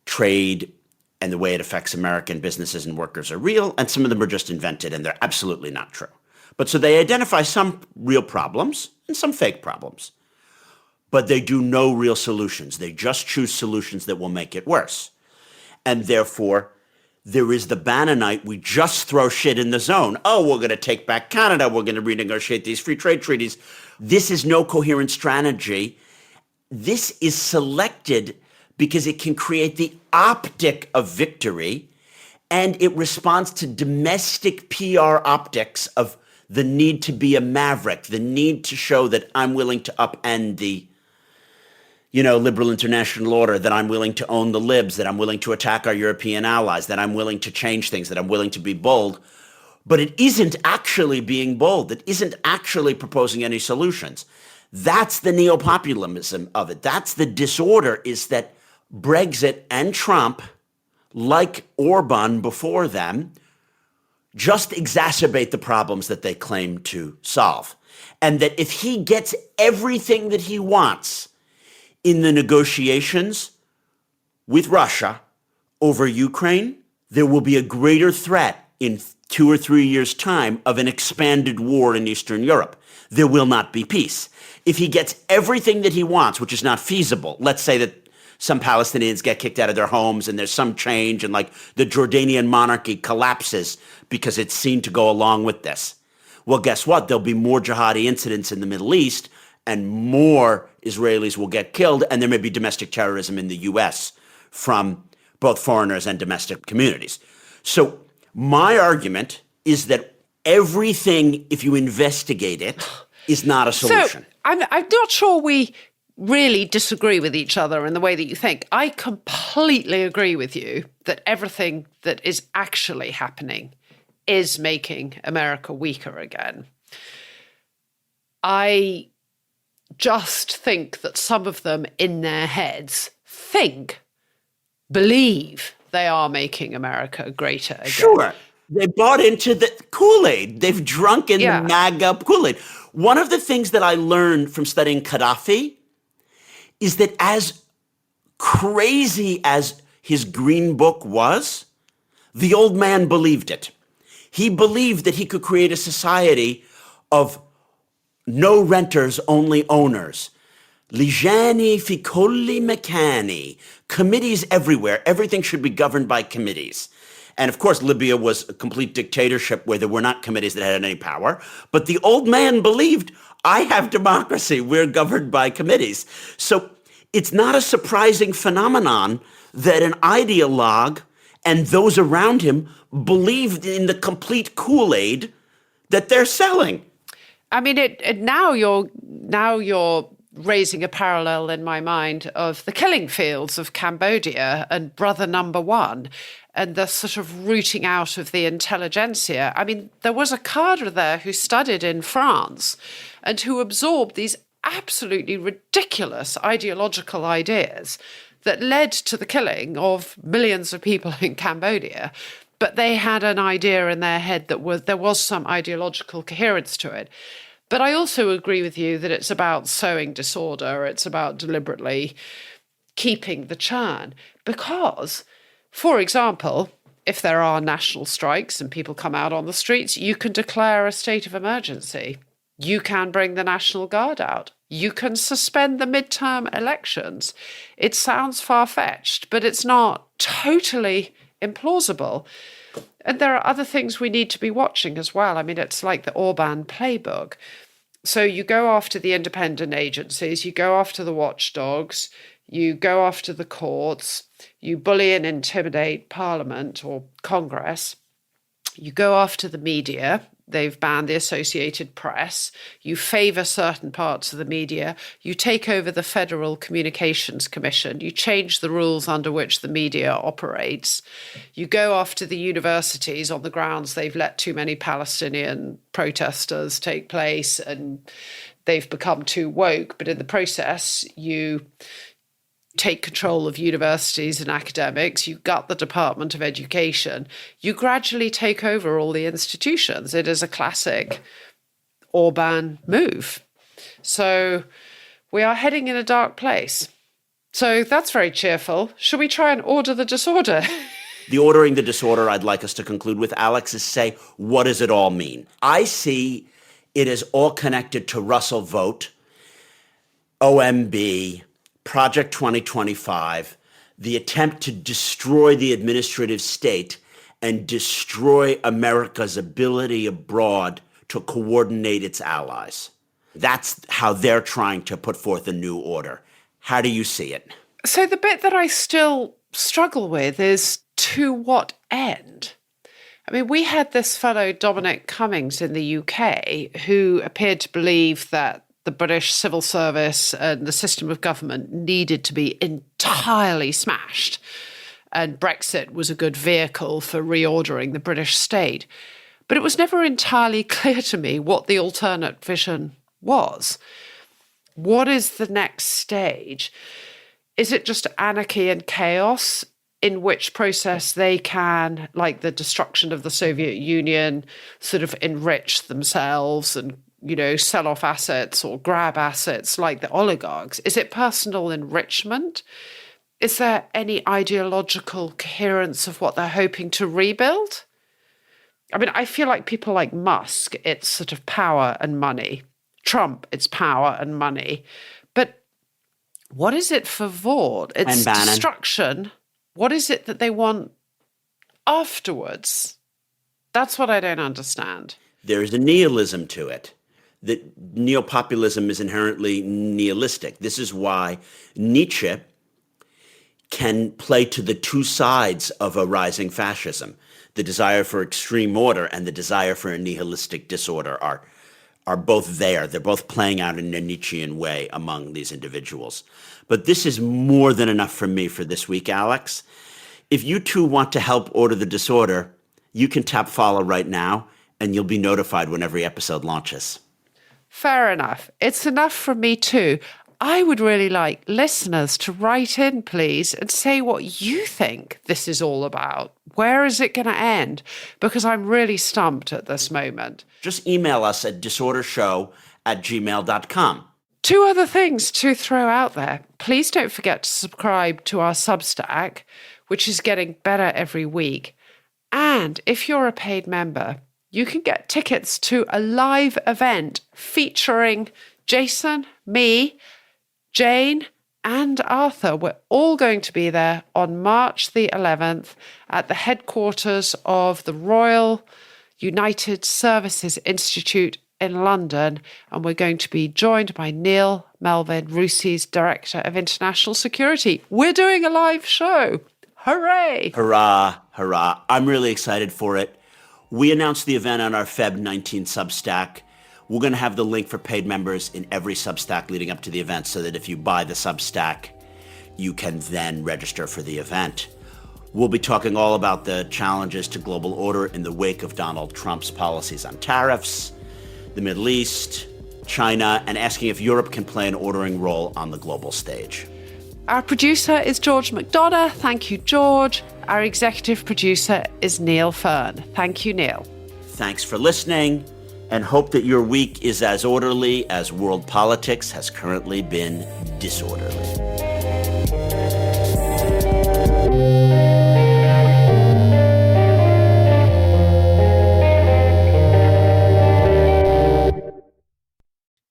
[SPEAKER 6] trade and the way it affects American businesses and workers are real, and some of them are just invented, and they're absolutely not true. But so they identify some real problems and some fake problems. But they do no real solutions. They just choose solutions that will make it worse. And therefore, there is the Bannonite, we just throw shit in the zone. Oh, we're going to take back Canada. We're going to renegotiate these free trade treaties. This is no coherent strategy. This is selected because it can create the optic of victory, and it responds to domestic PR optics of the need to be a maverick, the need to show that I'm willing to upend the, liberal international order, that I'm willing to own the libs, that I'm willing to attack our European allies, that I'm willing to change things, that I'm willing to be bold. But it isn't actually being bold. It isn't actually proposing any solutions. That's the neo-populism of it. That's the disorder, is that Brexit and Trump, like Orban before them, just exacerbate the problems that they claim to solve. And that if he gets everything that he wants in the negotiations with Russia over Ukraine, there will be a greater threat in 2 or 3 years' time of an expanded war in Eastern Europe. There will not be peace. If he gets everything that he wants, which is not feasible, let's say that some Palestinians get kicked out of their homes and there's some change and like the Jordanian monarchy collapses because it's seen to go along with this. Well, guess what? There'll be more jihadi incidents in the Middle East and more Israelis will get killed, and there may be domestic terrorism in the US from both foreigners and domestic communities. So my argument is that everything, if you investigate it, is not a solution.
[SPEAKER 7] So I'm not sure we really disagree with each other in the way that you think. I completely agree with you that everything that is actually happening is making America weaker again. I just think that some of them in their heads believe they are making America greater again.
[SPEAKER 6] Sure. They bought into the Kool-Aid. They've drunk in the MAGA Kool-Aid. One of the things that I learned from studying Gaddafi is that as crazy as his green book was, the old man believed it. He believed that he could create a society of no renters, only owners. Lijani fi kulli makani. Committees everywhere. Everything should be governed by committees. And of course, Libya was a complete dictatorship where there were not committees that had any power. But the old man believed, I have democracy. We're governed by committees. So it's not a surprising phenomenon that an ideologue And those around him believed in the complete Kool-Aid that they're selling.
[SPEAKER 7] I mean, now you're raising a parallel in my mind of the killing fields of Cambodia and Brother Number One and the sort of rooting out of the intelligentsia. I mean, there was a cadre there who studied in France and who absorbed these absolutely ridiculous ideological ideas that led to the killing of millions of people in Cambodia. But they had an idea in their head that there was some ideological coherence to it. But I also agree with you that it's about sowing disorder. It's about deliberately keeping the churn. Because, for example, if there are national strikes and people come out on the streets, you can declare a state of emergency. You can bring the National Guard out. You can suspend the midterm elections. It sounds far-fetched, but it's not totally implausible. And there are other things we need to be watching as well. I mean, it's like the Orban playbook. So you go after the independent agencies, you go after the watchdogs, you go after the courts, you bully and intimidate Parliament or Congress, you go after the media. They've banned the Associated Press. You favour certain parts of the media. You take over the Federal Communications Commission. You change the rules under which the media operates. You go after the universities on the grounds they've let too many Palestinian protesters take place and they've become too woke. But in the process, you take control of universities and academics, you gut the Department of Education, you gradually take over all the institutions. It is a classic Orban move. So we are heading in a dark place. So that's very cheerful. Should we try and order the disorder?
[SPEAKER 6] The ordering the disorder I'd like us to conclude with, Alex, is say, what does it all mean? I see it as all connected to Russell Vought, OMB, Project 2025, the attempt to destroy the administrative state and destroy America's ability abroad to coordinate its allies. That's how they're trying to put forth a new order. How do you see it?
[SPEAKER 7] So the bit that I still struggle with is to what end? I mean, we had this fellow Dominic Cummings in the UK who appeared to believe that the British civil service and the system of government needed to be entirely smashed. And Brexit was a good vehicle for reordering the British state. But it was never entirely clear to me what the alternate vision was. What is the next stage? Is it just anarchy and chaos, in which process they can, like the destruction of the Soviet Union, sort of enrich themselves and sell off assets or grab assets like the oligarchs? Is it personal enrichment? Is there any ideological coherence of what they're hoping to rebuild? I mean, I feel like people like Musk, it's sort of power and money. Trump, it's power and money. But what is it for Vought? It's destruction. What is it that they want afterwards? That's what I don't understand.
[SPEAKER 6] There's a nihilism to it. That neo-populism is inherently nihilistic. This is why Nietzsche can play to the two sides of a rising fascism. The desire for extreme order and the desire for a nihilistic disorder are both there. They're both playing out in a Nietzschean way among these individuals. But this is more than enough for me for this week, Alex. If you too want to help order the disorder, you can tap follow right now, and you'll be notified when every episode launches.
[SPEAKER 7] Fair enough. It's enough from me too. I would really like listeners to write in, please, and say what you think this is all about. Where is it going to end? Because I'm really stumped at this moment.
[SPEAKER 6] Just email us at disordershow@gmail.com.
[SPEAKER 7] Two other things to throw out there. Please don't forget to subscribe to our Substack, which is getting better every week. And if you're a paid member, you can get tickets to a live event featuring Jason, me, Jane, and Arthur. We're all going to be there on March the 11th at the headquarters of the Royal United Services Institute in London. And we're going to be joined by Neil Melvin, RUSI's Director of International Security. We're doing a live show. Hooray!
[SPEAKER 6] Hurrah, hurrah. I'm really excited for it. We announced the event on our Feb 19 Substack. We're going to have the link for paid members in every Substack leading up to the event so that if you buy the Substack, you can then register for the event. We'll be talking all about the challenges to global order in the wake of Donald Trump's policies on tariffs, the Middle East, China, and asking if Europe can play an ordering role on the global stage.
[SPEAKER 7] Our producer is George McDonough. Thank you, George. Our executive producer is Neil Fern. Thank you, Neil.
[SPEAKER 6] Thanks for listening, and hope that your week is as orderly as world politics has currently been disorderly.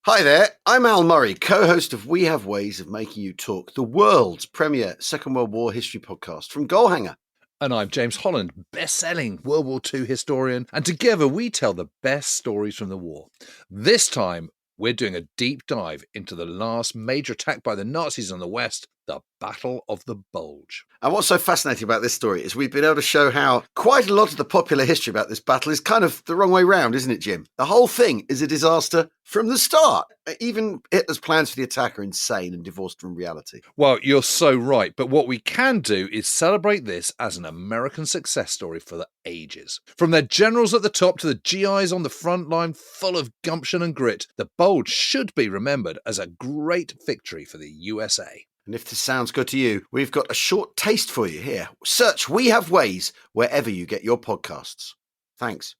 [SPEAKER 9] Hi there, I'm Al Murray, co-host of We Have Ways of Making You Talk, the world's premier Second World War history podcast from Goalhanger.
[SPEAKER 10] And I'm James Holland, best-selling World War II historian, and together we tell the best stories from the war. This time, we're doing a deep dive into the last major attack by the Nazis on the West, the Battle of the Bulge.
[SPEAKER 9] And what's so fascinating about this story is we've been able to show how quite a lot of the popular history about this battle is kind of the wrong way round, isn't it, Jim? The whole thing is a disaster from the start. Even Hitler's plans for the attack are insane and divorced from reality.
[SPEAKER 10] Well, you're so right, but what we can do is celebrate this as an American success story for the ages. From their generals at the top to the GIs on the front line, full of gumption and grit, the Bulge should be remembered as a great victory for the USA.
[SPEAKER 9] And if this sounds good to you, we've got a short taste for you here. Search We Have Ways wherever you get your podcasts. Thanks.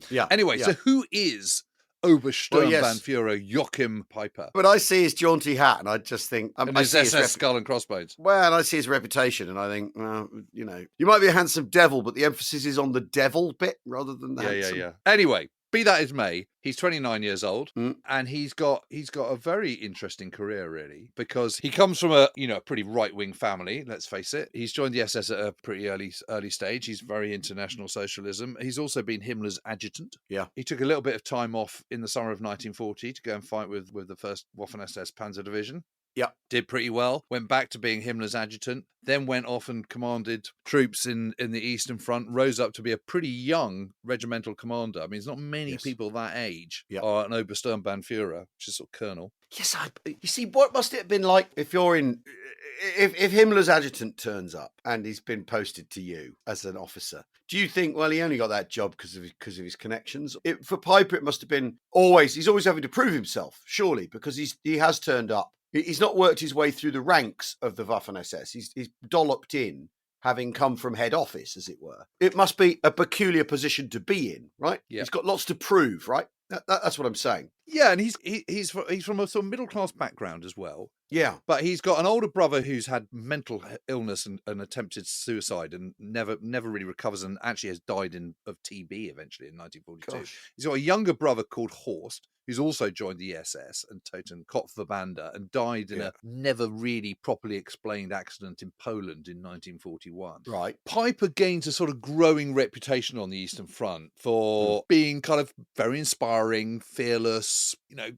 [SPEAKER 9] Yeah.
[SPEAKER 10] Anyway, so who is Obersturmbannführer Joachim Peiper?
[SPEAKER 9] But I see his jaunty hat and I just think...
[SPEAKER 10] and his SS skull and crossbones.
[SPEAKER 9] Well, and I see his reputation and I think, well, you know, you might be a handsome devil, but the emphasis is on the devil bit rather than the handsome.
[SPEAKER 10] Yeah. Anyway, be that as may, he's 29 years old, and he's got a very interesting career, really, because he comes from a pretty right-wing family, let's face it. He's joined the SS at a pretty early stage. He's very into National Socialism. He's also been Himmler's adjutant.
[SPEAKER 9] Yeah.
[SPEAKER 10] He took a little bit of time off in the summer of 1940 to go and fight with the 1st Waffen-SS Panzer Division.
[SPEAKER 9] Yeah.
[SPEAKER 10] Did pretty well. Went back to being Himmler's adjutant. Then went off and commanded troops in the Eastern Front. Rose up to be a pretty young regimental commander. I mean, there's not many people that age are an Obersturmbannführer, which is sort of colonel.
[SPEAKER 9] Yes, you see, what must it have been like if Himmler's adjutant turns up and he's been posted to you as an officer? Do you think, well, he only got that job because of his connections? For Peiper, it must have been he's always having to prove himself, surely, because he has turned up. He's not worked his way through the ranks of the Waffen-SS. He's dolloped in, having come from head office, as it were. It must be a peculiar position to be in, right?
[SPEAKER 10] Yeah.
[SPEAKER 9] He's got lots to prove, right? That's what I'm saying.
[SPEAKER 10] Yeah, and he's from a sort of middle-class background as well.
[SPEAKER 9] Yeah.
[SPEAKER 10] But he's got an older brother who's had mental illness and attempted suicide and never really recovers and actually has died of TB eventually in 1942. Gosh. He's got a younger brother called Horst, who's also joined the SS and taken Kopfverbände and died in a never really properly explained accident in Poland in 1941.
[SPEAKER 9] Right.
[SPEAKER 10] Peiper gains a sort of growing reputation on the Eastern Front for being kind of very inspiring, fearless,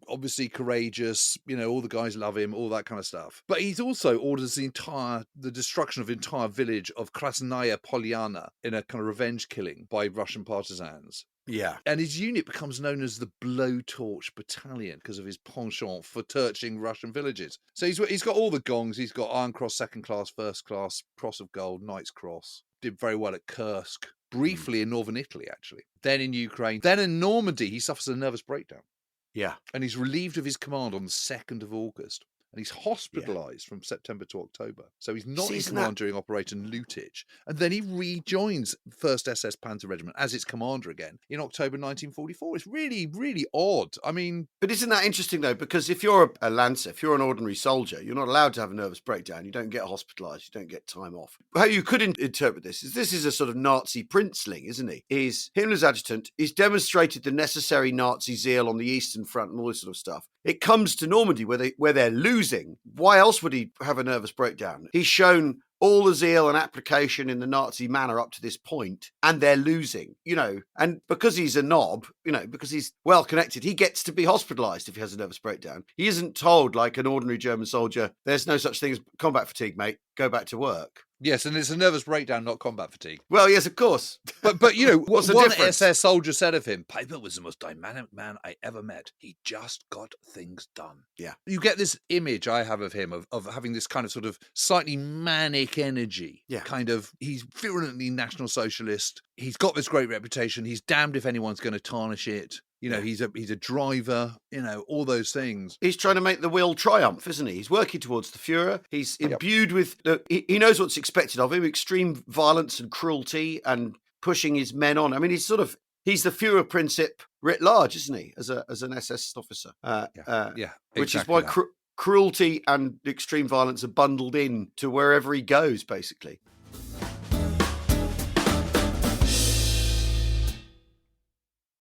[SPEAKER 10] obviously courageous, all the guys love him, all that kind of stuff. But he's also orders the destruction of the entire village of Krasnaya Polyana in a kind of revenge killing by Russian partisans.
[SPEAKER 9] Yeah.
[SPEAKER 10] And his unit becomes known as the Blowtorch Battalion because of his penchant for torching Russian villages. So he's got all the gongs. He's got Iron Cross, Second Class, First Class, Cross of Gold, Knight's Cross. Did very well at Kursk. Briefly in northern Italy, actually. Then in Ukraine. Then in Normandy, he suffers a nervous breakdown.
[SPEAKER 9] Yeah.
[SPEAKER 10] And he's relieved of his command on the 2nd of August. And he's hospitalised from September to October. So he's not in command during Operation Lutich. And then he rejoins 1st SS Panzer Regiment as its commander again in October 1944. It's really, really odd. I mean...
[SPEAKER 9] But isn't that interesting, though? Because if you're a Lancer, if you're an ordinary soldier, you're not allowed to have a nervous breakdown. You don't get hospitalised. You don't get time off. How you could interpret this is a sort of Nazi princeling, isn't he? He's Himmler's adjutant. He's demonstrated the necessary Nazi zeal on the Eastern Front and all this sort of stuff. It comes to Normandy where they're losing. Why else would he have a nervous breakdown? He's shown all the zeal and application in the Nazi manner up to this point, and they're losing, and because he's a knob, because he's well connected, he gets to be hospitalized if he has a nervous breakdown. He isn't told, like an ordinary German soldier, there's no such thing as combat fatigue, mate, go back to work.
[SPEAKER 10] Yes, and it's a nervous breakdown, not combat fatigue.
[SPEAKER 9] Well, yes, of course.
[SPEAKER 10] But
[SPEAKER 9] What's the
[SPEAKER 10] one
[SPEAKER 9] difference?
[SPEAKER 10] SS soldier said of him, Piper was the most dynamic man I ever met. He just got things done.
[SPEAKER 9] Yeah.
[SPEAKER 10] You get this image I have of him of having this kind of sort of slightly manic energy.
[SPEAKER 9] Yeah.
[SPEAKER 10] Kind of, he's virulently National Socialist. He's got this great reputation. He's damned if anyone's going to tarnish it. He's a driver, all those things.
[SPEAKER 9] He's trying to make the will triumph, isn't he? He's working towards the Führer. He's imbued with, he knows what's expected of him, extreme violence and cruelty and pushing his men on. I mean, he's the Führer principle writ large, isn't he, as an SS officer? Which is why cruelty and extreme violence are bundled in to wherever he goes, basically.